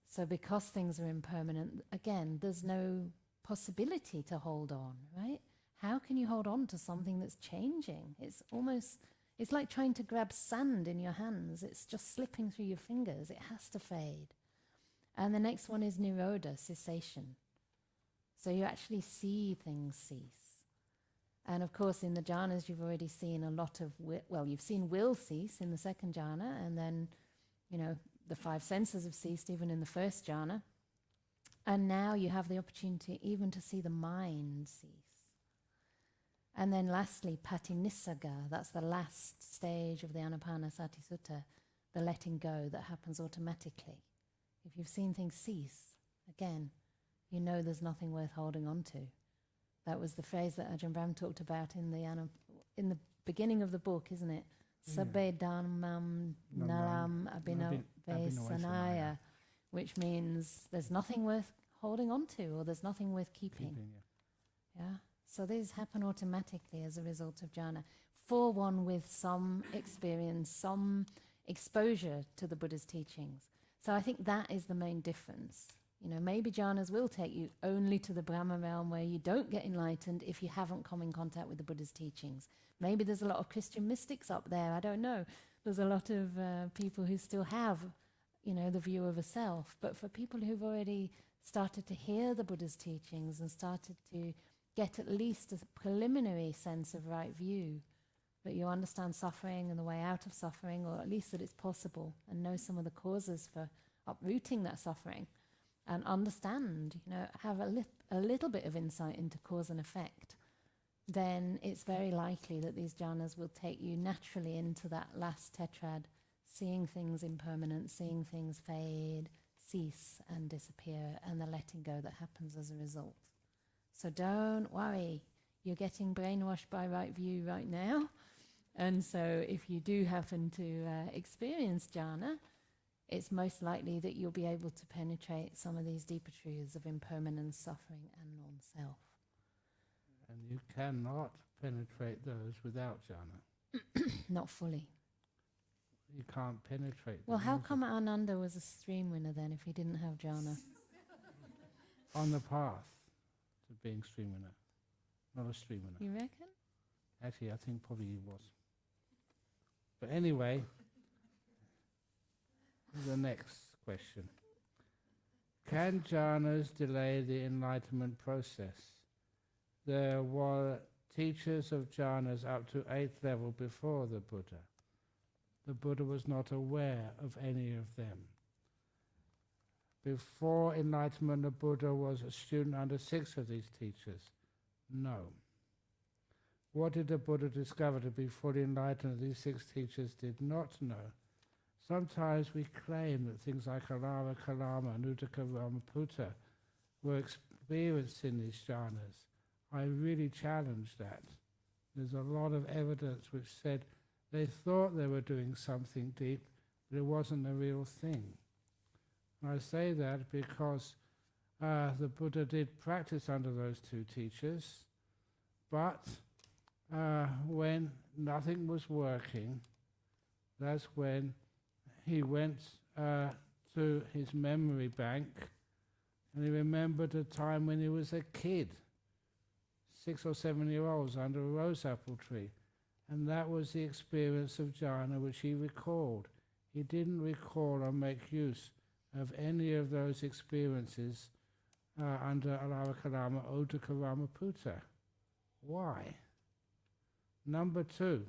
So because things are impermanent, again, there's no possibility to hold on, right? How can you hold on to something that's changing? It's like trying to grab sand in your hands. It's just slipping through your fingers. It has to fade. And the next one is nirodha, cessation. So you actually see things cease. And of course, in the jhanas, you've already seen a lot of, you've seen will cease in the second jhana, and then, the 5 senses have ceased even in the first jhana. And now you have the opportunity even to see the mind cease. And then lastly, patinissaga, that's the last stage of the Anapanasati Sutta, the letting go that happens automatically. If you've seen things cease, again, you know there's nothing worth holding on to. That was the phrase that Ajahn Brahm talked about in the beginning of the book, isn't it? Sabbe dhammam nalam abhinavesanaya, which means there's nothing worth holding on to, or there's nothing worth keeping. Yeah. So these happen automatically as a result of jhana, for one with some experience, some exposure to the Buddha's teachings. So I think that is the main difference. Maybe jhanas will take you only to the Brahma realm where you don't get enlightened if you haven't come in contact with the Buddha's teachings. Maybe there's a lot of Christian mystics up there, I don't know. There's a lot of people who still have, the view of a self. But for people who've already started to hear the Buddha's teachings and started to get at least a preliminary sense of right view, that you understand suffering and the way out of suffering, or at least that it's possible, and know some of the causes for uprooting that suffering, and understand, have a little bit of insight into cause and effect, then it's very likely that these jhanas will take you naturally into that last tetrad, seeing things impermanent, seeing things fade, cease and disappear, and the letting go that happens as a result. So don't worry, you're getting brainwashed by right view right now. And so if you do happen to experience jhana, it's most likely that you'll be able to penetrate some of these deeper truths of impermanence, suffering, and non-self. And you cannot penetrate those without jhana. Not fully. You can't penetrate them. Well, how come Ananda was a stream winner then if he didn't have jhana? On the path to being stream winner, not a stream winner. You reckon? Actually, I think probably he was. But anyway, the next question. Can jhanas delay the enlightenment process? There were teachers of jhanas up to 8th level before the Buddha. The Buddha was not aware of any of them. Before enlightenment, the Buddha was a student under 6 of these teachers. No. What did the Buddha discover to be fully enlightened that these 6 teachers did not know? Sometimes we claim that things like Alara Kalama and Uddaka Ramaputta were experienced in these jhanas. I really challenge that. There's a lot of evidence which said they thought they were doing something deep, but it wasn't the real thing. And I say that because the Buddha did practice under those 2 teachers, but when nothing was working, that's when he went to his memory bank, and he remembered a time when he was a kid, 6 or 7 year olds under a rose apple tree. And that was the experience of jhana which he recalled. He didn't recall or make use of any of those experiences under Alara Kalama Uddaka Ramaputta. Why? Number 2,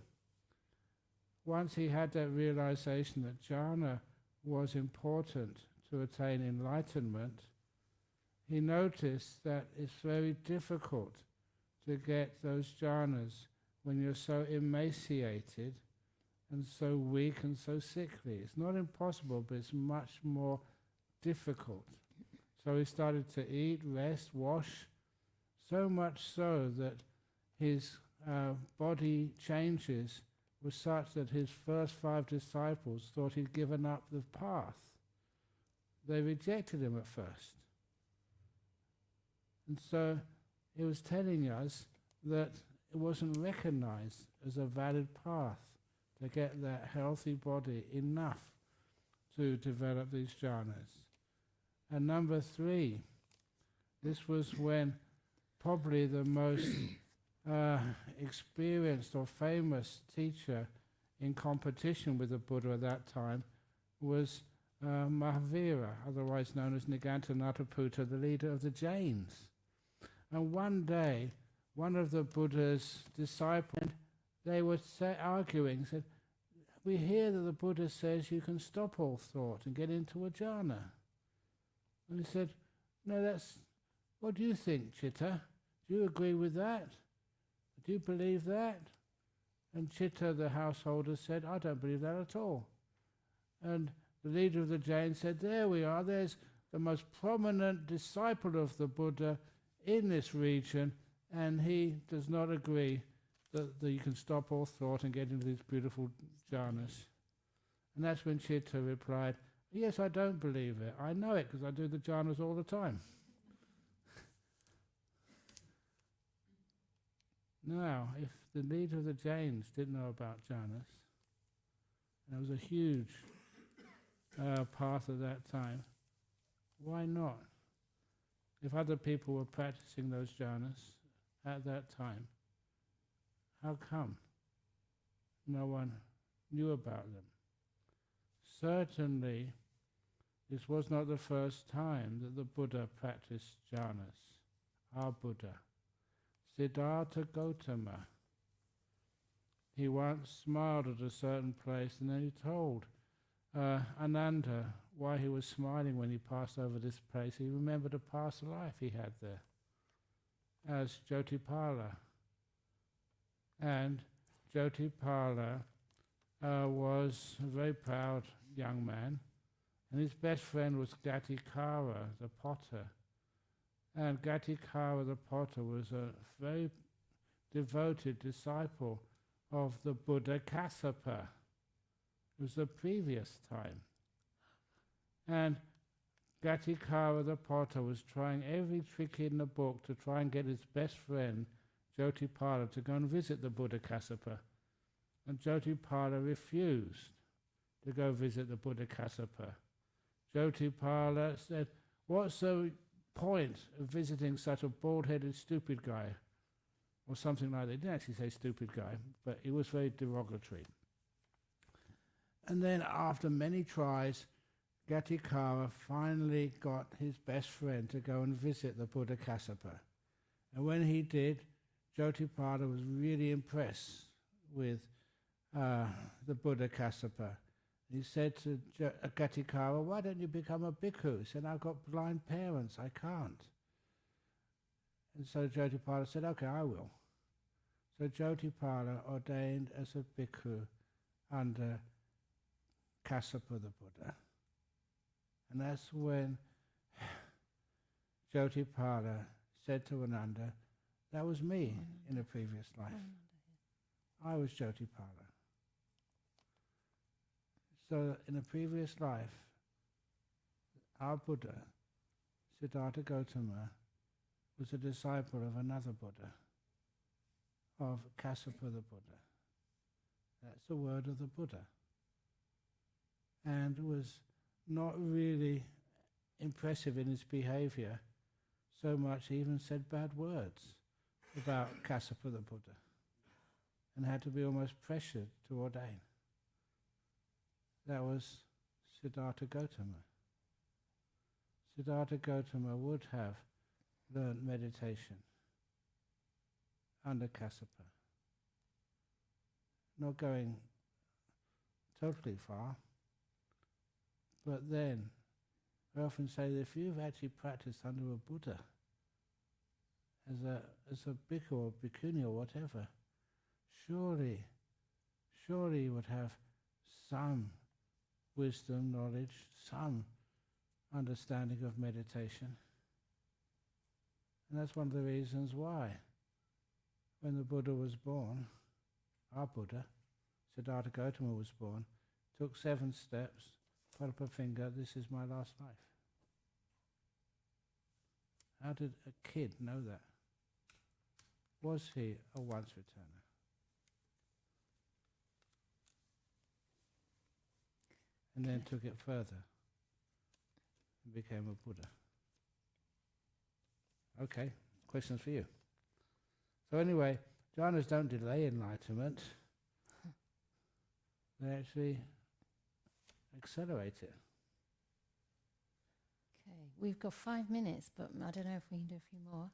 once he had that realization that jhana was important to attain enlightenment, he noticed that it's very difficult to get those jhanas when you're so emaciated and so weak and so sickly. It's not impossible, but it's much more difficult. So he started to eat, rest, wash, so much so that his body changes was such that his first 5 disciples thought he'd given up the path. They rejected him at first. And so he was telling us that it wasn't recognized as a valid path to get that healthy body enough to develop these jhanas. And number 3, this was when probably the most experienced or famous teacher in competition with the Buddha at that time was Mahavira, otherwise known as Niganthanataputta, the leader of the Jains. And one day, one of the Buddha's disciples, they were arguing, said, "We hear that the Buddha says you can stop all thought and get into a jhana." And he said, "No, what do you think, Chitta? Do you agree with that? Do you believe that?" And Chitta, the householder, said, "I don't believe that at all." And the leader of the Jain said, "There we are, there's the most prominent disciple of the Buddha in this region, and he does not agree that you can stop all thought and get into these beautiful jhanas." And that's when Chitta replied, "Yes, I don't believe it. I know it because I do the jhanas all the time." Now, if the leader of the Jains didn't know about jhanas, and it was a huge path at that time, why not? If other people were practicing those jhanas at that time, how come no one knew about them? Certainly, this was not the first time that the Buddha practiced jhanas. Our Buddha, Siddhartha Gautama, he once smiled at a certain place and then he told Ananda why he was smiling when he passed over this place. He remembered a past life he had there as Jyotipala. And Jyotipala was a very proud young man, and his best friend was Gatikara, the potter. And Gatikara, the potter, was a very devoted disciple of the Buddha Kassapa. It was the previous time. And Gatikara, the potter, was trying every trick in the book to try and get his best friend, Jyotipala, to go and visit the Buddha Kassapa. And Jyotipala refused to go visit the Buddha Kassapa. Jyotipala said, "What's the point of visiting such a bald-headed stupid guy?" Or something like that. He didn't actually say stupid guy, but it was very derogatory. And then after many tries, Gatikara finally got his best friend to go and visit the Buddha Kassapa. And when he did, Jyotipala was really impressed with the Buddha Kassapa. He said to Gatikara, "Why don't you become a bhikkhu?" He said, "I've got blind parents, I can't." And so Jyotipala said, "Okay, I will." So Jyotipala ordained as a bhikkhu under Kassapa the Buddha. And that's when Jyotipala said to Ananda, "That was me in a previous life. I was Jyotipala." So in a previous life, our Buddha, Siddhartha Gautama, was a disciple of another Buddha, of Kassapa the Buddha. That's the word of the Buddha. And was not really impressive in his behavior, so much he even said bad words about Kassapa the Buddha and had to be almost pressured to ordain. That was Siddhartha Gautama. Siddhartha Gautama would have learned meditation under Kassapa. Not going totally far, but then I often say that if you've actually practiced under a Buddha, as a bhikkhu or bhikkhuni or whatever, surely you would have some wisdom, knowledge, some understanding of meditation. And that's one of the reasons why, when the Buddha was born, our Buddha, Siddhartha Gautama was born, took 7 steps, put up a finger, this is my last life. How did a kid know that? Was he a once returner? And then took it further and became a Buddha. Okay, questions for you. So anyway, jhanas don't delay enlightenment. They actually accelerate it. Okay, we've got 5 minutes, but I don't know if we can do a few more.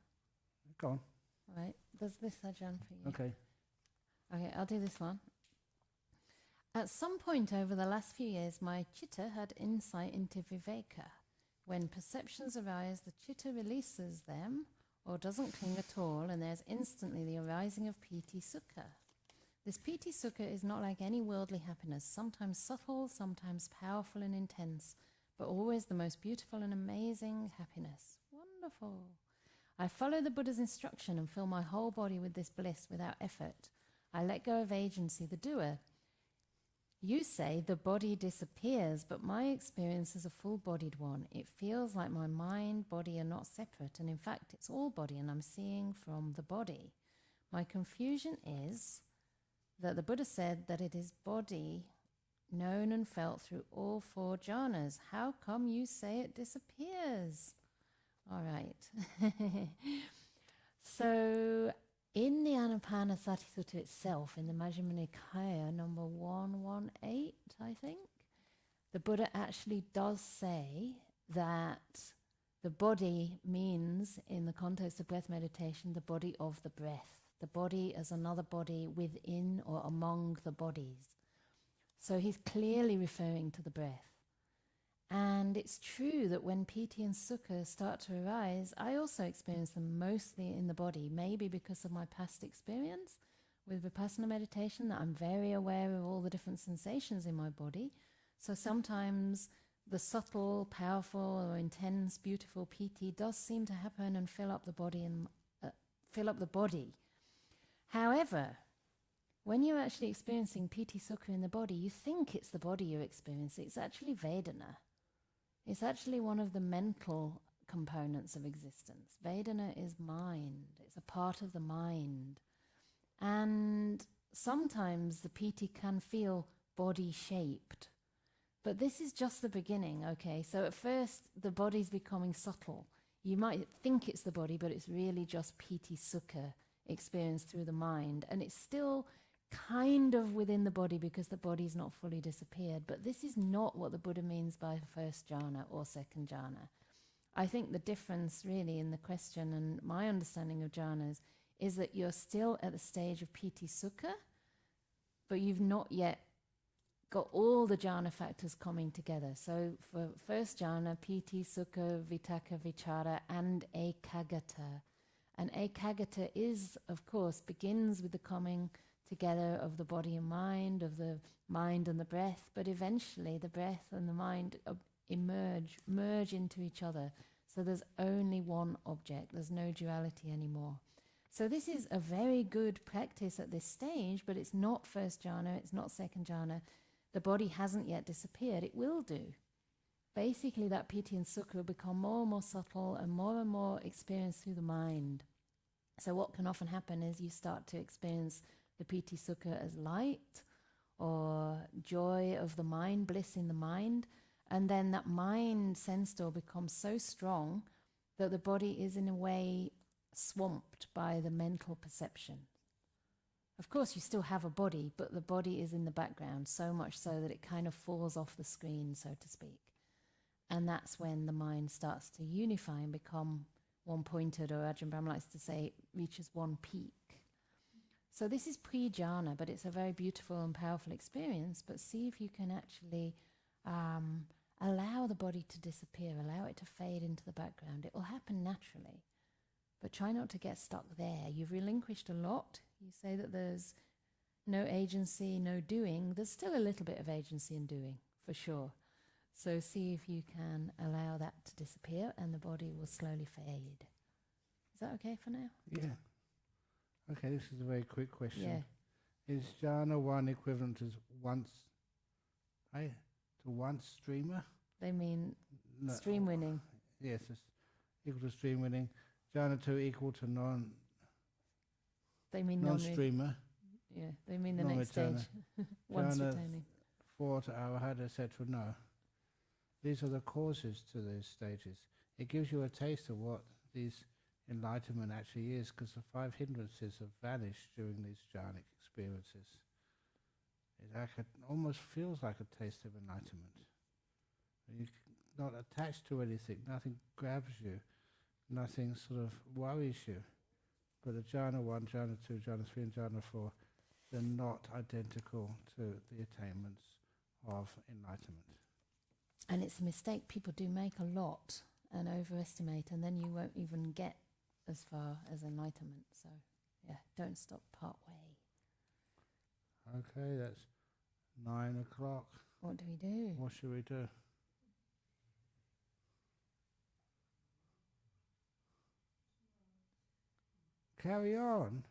Go on. All right, does this Ajahn for you? Okay. Okay, I'll do this one. At some point over the last few years, my chitta had insight into viveka. When perceptions arise, the chitta releases them or doesn't cling at all, and there's instantly the arising of pītisukha. This pītisukha is not like any worldly happiness, sometimes subtle, sometimes powerful and intense, but always the most beautiful and amazing happiness. Wonderful. I follow the Buddha's instruction and fill my whole body with this bliss without effort. I let go of agency, the doer. You say the body disappears, but my experience is a full-bodied one. It feels like my mind, body are not separate, and in fact it's all body, and I'm seeing from the body. My confusion is that the Buddha said that it is body known and felt through all 4 jhanas. How come you say it disappears? All right. So in the Anapanasati Sutta itself, in the Majjhima Nikaya, number 118, I think, the Buddha actually does say that the body means, in the context of breath meditation, the body of the breath, the body as another body within or among the bodies. So he's clearly referring to the breath. And it's true that when piti and sukha start to arise, I also experience them mostly in the body, maybe because of my past experience with vipassana meditation, that I'm very aware of all the different sensations in my body. So sometimes the subtle, powerful or intense, beautiful piti does seem to happen and fill up the body and fill up the body. However, when you're actually experiencing pītisukha in the body, you think it's the body you're experiencing. It's actually Vedana. It's actually one of the mental components of existence. Vedana is mind. It's a part of the mind. And sometimes the piti can feel body-shaped. But this is just the beginning, okay? So at first, the body's becoming subtle. You might think it's the body, but it's really just pītisukha experienced through the mind. And it's still kind of within the body because the body's not fully disappeared. But this is not what the Buddha means by first jhana or second jhana. I think the difference really in the question and my understanding of jhanas is that you're still at the stage of pītisukha, but you've not yet got all the jhana factors coming together. So for first jhana, pītisukha, vitakka, vichara, and ekaggata. And ekaggata is, of course, begins with the coming together of the body and mind, of the mind and the breath, but eventually the breath and the mind merge into each other. So there's only one object, there's no duality anymore. So this is a very good practice at this stage, but it's not first jhana, it's not second jhana. The body hasn't yet disappeared, it will do. Basically that piti and sukha will become more and more subtle and more experienced through the mind. So what can often happen is you start to experience the pītisukha as light or joy of the mind, bliss in the mind, and then that mind sense door becomes so strong that the body is in a way swamped by the mental perception. Of course you still have a body, but the body is in the background, so much so that it kind of falls off the screen, so to speak. And that's when the mind starts to unify and become one-pointed, or Ajahn Brahm likes to say, reaches one peak. So this is pre-jhana, but it's a very beautiful and powerful experience. But see if you can actually allow the body to disappear, allow it to fade into the background. It will happen naturally. But try not to get stuck there. You've relinquished a lot. You say that there's no agency, no doing. There's still a little bit of agency and doing, for sure. So see if you can allow that to disappear and the body will slowly fade. Is that okay for now? Yeah. Okay, this is a very quick question. Yeah. Is jhāna 1 equivalent to once, to once streamer? They mean No, stream winning. Yes, it's equal to stream winning. Jhāna 2 equal to They mean non-streamer. Yeah, they mean the next stage. Once Jhāna retaining. 4 to arahata, etc. No. These are the causes to these stages. It gives you a taste of what these enlightenment actually is, because the 5 hindrances have vanished during these jhanic experiences. It almost feels like a taste of enlightenment. You're not attached to anything, nothing grabs you, nothing sort of worries you. But the jhana 1, jhana 2, jhana 3 and jhana 4, they're not identical to the attainments of enlightenment. And it's a mistake people do make a lot and overestimate, and then you won't even get as far as enlightenment. So, yeah, don't stop part way. Okay, that's 9 o'clock. What do we do? What should we do? Carry on.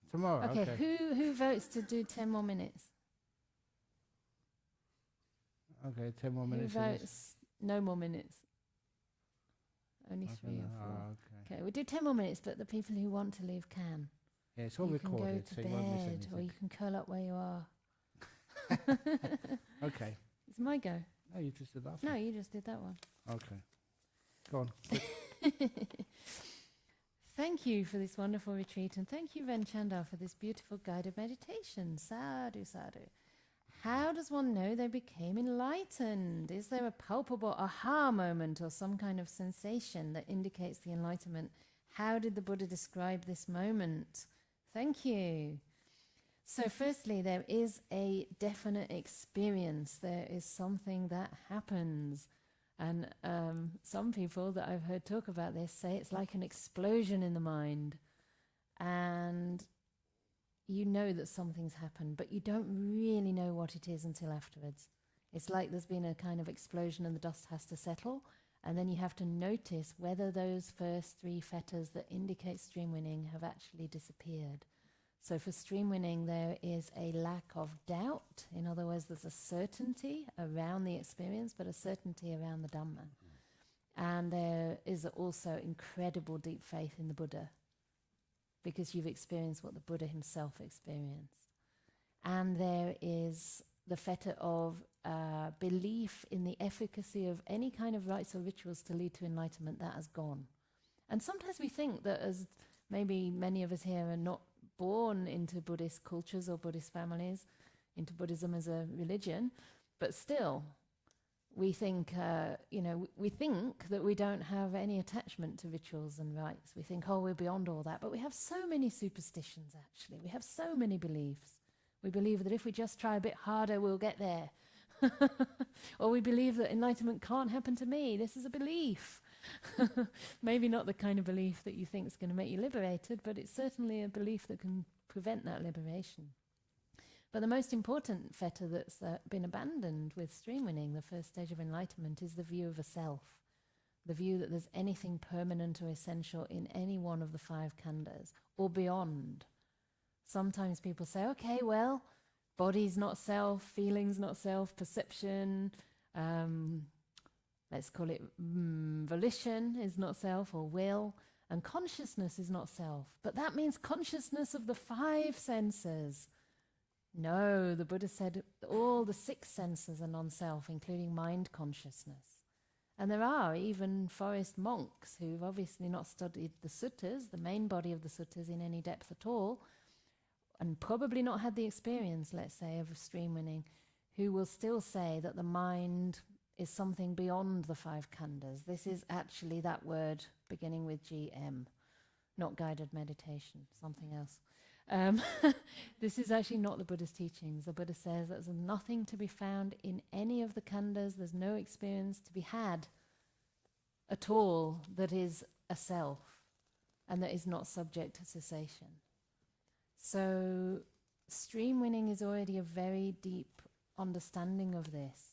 Tomorrow. Okay, who votes to do 10 more minutes? Okay, 10 more minutes. Who votes no more minutes? Only Okay, 3 or 4. okay. Okay, we do 10 more minutes, but the people who want to leave can. Yeah, it's all you recorded, can so go to you won't miss bed, anything. or you can curl up where you are. Okay. It's my go. No, you just did that. No, you just did that one. Okay. Go on. Thank you for this wonderful retreat, and thank you, Canda, for this beautiful guided meditation. Sadhu, sadhu. How does one know they became enlightened? Is there a palpable aha moment or some kind of sensation that indicates the enlightenment? How did the Buddha describe this moment? Thank you. So firstly, there is a definite experience. There is something that happens. And some people that I've heard talk about this say it's like an explosion in the mind. And you know that something's happened, but you don't really know what it is until afterwards. It's like there's been a kind of explosion and the dust has to settle. And then you have to notice whether those first 3 fetters that indicate stream winning have actually disappeared. So for stream winning, there is a lack of doubt. In other words, there's a certainty around the experience, but a certainty around the Dhamma. And there is also incredible deep faith in the Buddha, because you've experienced what the Buddha himself experienced. And there is the fetter of belief in the efficacy of any kind of rites or rituals to lead to enlightenment. That has gone. And sometimes we think that, as maybe many of us here are not born into Buddhist cultures or Buddhist families, into Buddhism as a religion, but still we think, we think that we don't have any attachment to rituals and rites. We think, oh, we're beyond all that. But we have so many superstitions, actually. We have so many beliefs. We believe that if we just try a bit harder, we'll get there. Or we believe that enlightenment can't happen to me. This is a belief. Maybe not the kind of belief that you think is going to make you liberated, but it's certainly a belief that can prevent that liberation. But the most important fetter that's been abandoned with stream winning, the first stage of enlightenment, is the view of a self, the view that there's anything permanent or essential in any one of the 5 khandhas, or beyond. Sometimes people say, okay, well, body's not self, feelings not self, perception, let's call it volition is not self, or will, and consciousness is not self. But that means consciousness of the 5 senses. No, the Buddha said all the 6 senses are non-self, including mind consciousness. And there are even forest monks who've obviously not studied the suttas, the main body of the suttas, in any depth at all, and probably not had the experience, let's say, of stream winning, who will still say that the mind is something beyond the 5 khandhas. This is actually that word beginning with GM, not guided meditation, something else. This is actually not the Buddha's teachings. The Buddha says that there's nothing to be found in any of the khandhas. There's no experience to be had at all that is a self and that is not subject to cessation. So stream winning is already a very deep understanding of this.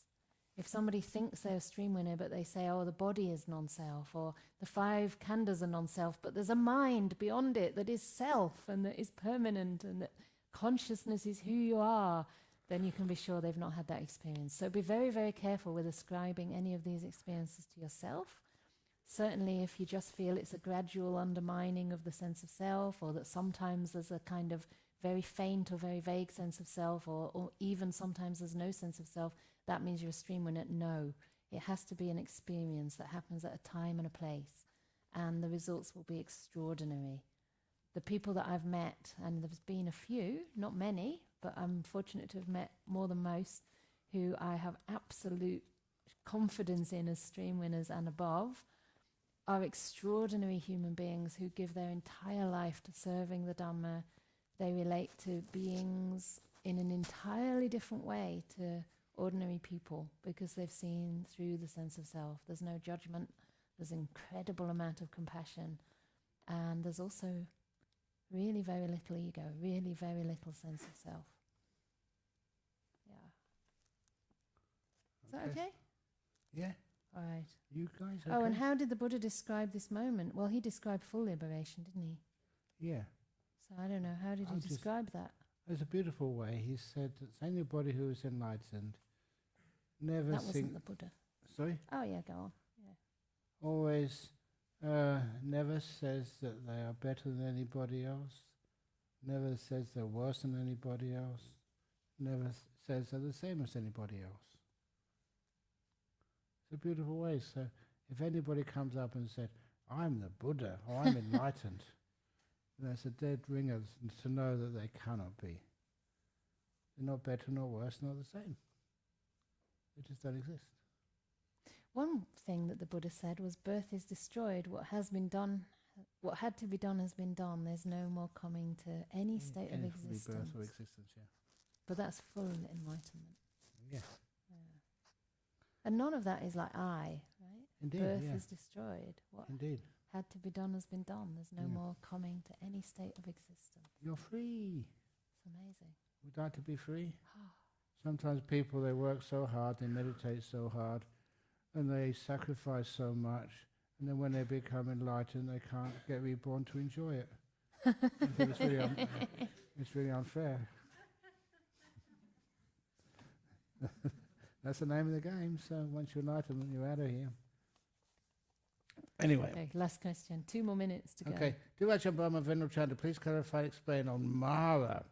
If somebody thinks they're a stream winner, but they say, oh, the body is non-self, or the 5 khandhas are non-self, but there's a mind beyond it that is self and that is permanent and that consciousness is who you are, then you can be sure they've not had that experience. So be very, very careful with ascribing any of these experiences to yourself. Certainly if you just feel it's a gradual undermining of the sense of self, or that sometimes there's a kind of very faint or very vague sense of self, or even sometimes there's no sense of self, that means you're a stream winner. No, it has to be an experience that happens at a time and a place, and the results will be extraordinary. The people that I've met, and there's been a few, not many, but I'm fortunate to have met more than most, who I have absolute confidence in as stream winners and above, are extraordinary human beings who give their entire life to serving the Dhamma. They relate to beings in an entirely different way to ordinary people because they've seen through the sense of self. There's no judgment, there's an incredible amount of compassion, and there's also really very little ego, really very little sense of self. Yeah. Is that okay? Yeah. All right. You guys okay? Oh, and how did the Buddha describe this moment? Well, he described full liberation, didn't he? Yeah. So I don't know, how did he describe that? There's a beautiful way. He said that anybody who is enlightened never That wasn't the Buddha. Sorry? Oh, yeah, go on. Yeah. Always never says that they are better than anybody else, never says they're worse than anybody else, never says they're the same as anybody else. It's a beautiful way. So if anybody comes up and said, I'm the Buddha, or I'm enlightened, that's a dead ringer to know that they cannot be. They're not better, not worse, not the same. They just don't exist. One thing that the Buddha said was, birth is destroyed. What has been done, what had to be done has been done. There's no more coming to any state of existence. Rebirth or existence, yeah. But that's full enlightenment. Yes. Yeah. And none of that is like I, right? Indeed, birth yeah. is destroyed. What Indeed. had to be done has been done. There's no more coming to any state of existence. You're free. It's amazing. Would like to be free? Sometimes people, they work so hard, they meditate so hard, and they sacrifice so much, and then when they become enlightened, they can't get reborn to enjoy it. I think it's really unfair. That's the name of the game, so once you're enlightened, you're out of here. Anyway. Okay, last question. 2 more minutes to go. Okay. Ajahn Brahma Venerable Canda, please clarify and explain on Mara.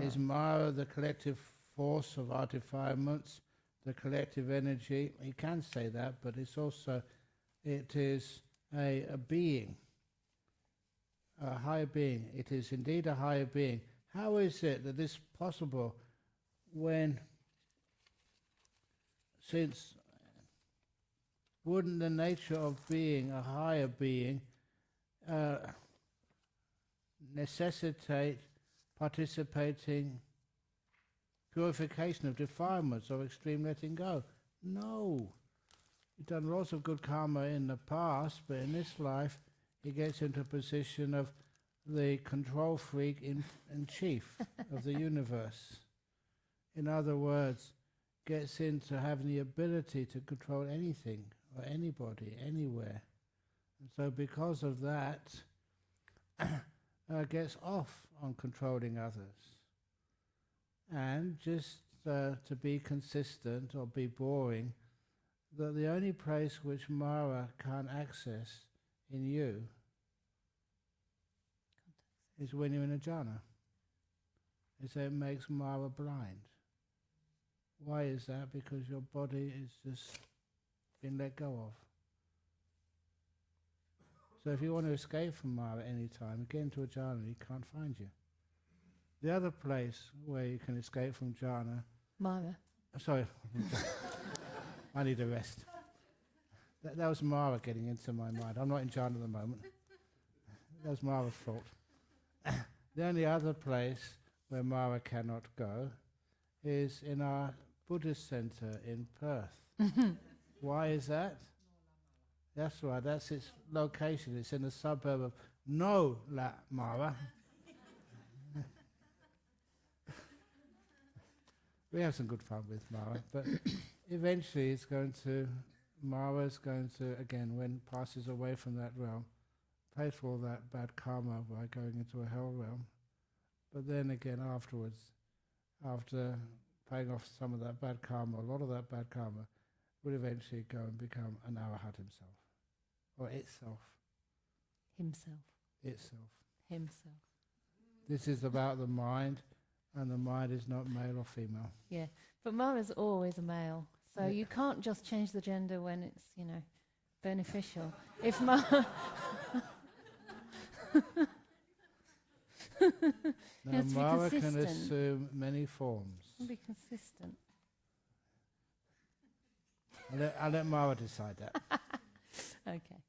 Is Mara the collective force of our defilements, the collective energy? You can say that, but it's also, it is a being, a higher being. It is indeed a higher being. How is it that this is possible when, since wouldn't the nature of being a higher being necessitate participating purification of defilements or extreme letting go? No. You've done lots of good karma in the past, but in this life he gets into a position of the control freak in chief of the universe. In other words, gets into having the ability to control anything or anybody, anywhere. And so because of that, gets off on controlling others. And just to be consistent or be boring, that the only place which Mara can't access in you is when you're in a jhāna. It makes Mara blind. Why is that? Because your body is just been let go of. So if you want to escape from Mara any time, get into a jhāna, he can't find you. The other place where you can escape from jhāna... Mara. Sorry. I need a rest. That was Mara getting into my mind. I'm not in jhāna at the moment. That was Mara's fault. The only other place where Mara cannot go is in our Buddhist centre in Perth. Why is that? That's right, that's its location. It's in the suburb of No La Mara. We have some good fun with Mara, but eventually Mara's going to, again, when passes away from that realm, pay for all that bad karma by going into a hell realm, But then again, afterwards, after paying off some of that bad karma, a lot of that bad karma, will eventually go and become an arahat himself, or itself. Himself. Itself. Himself. This is about the mind, and the mind is not male or female. Yeah, but Mara's always a male, so you can't just change the gender when it's, beneficial. If Mara... Now, has to be Mara can consistent. assume many forms. Be consistent. I'll let Mara decide that. Okay.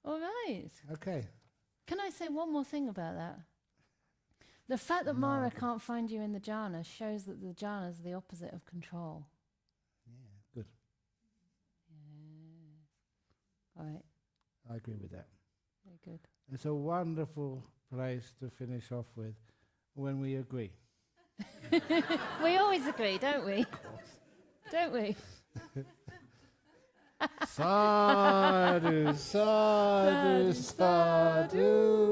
All right. Okay. Can I say one more thing about that? The fact that Mara can't find you in the jhana shows that the jhana is the opposite of control. Yeah, good. Yeah. All right. I agree with that. Very good. It's a wonderful place to finish off with when we agree. We always agree, don't we? Don't we? Sadhu, sadhu, sadhu.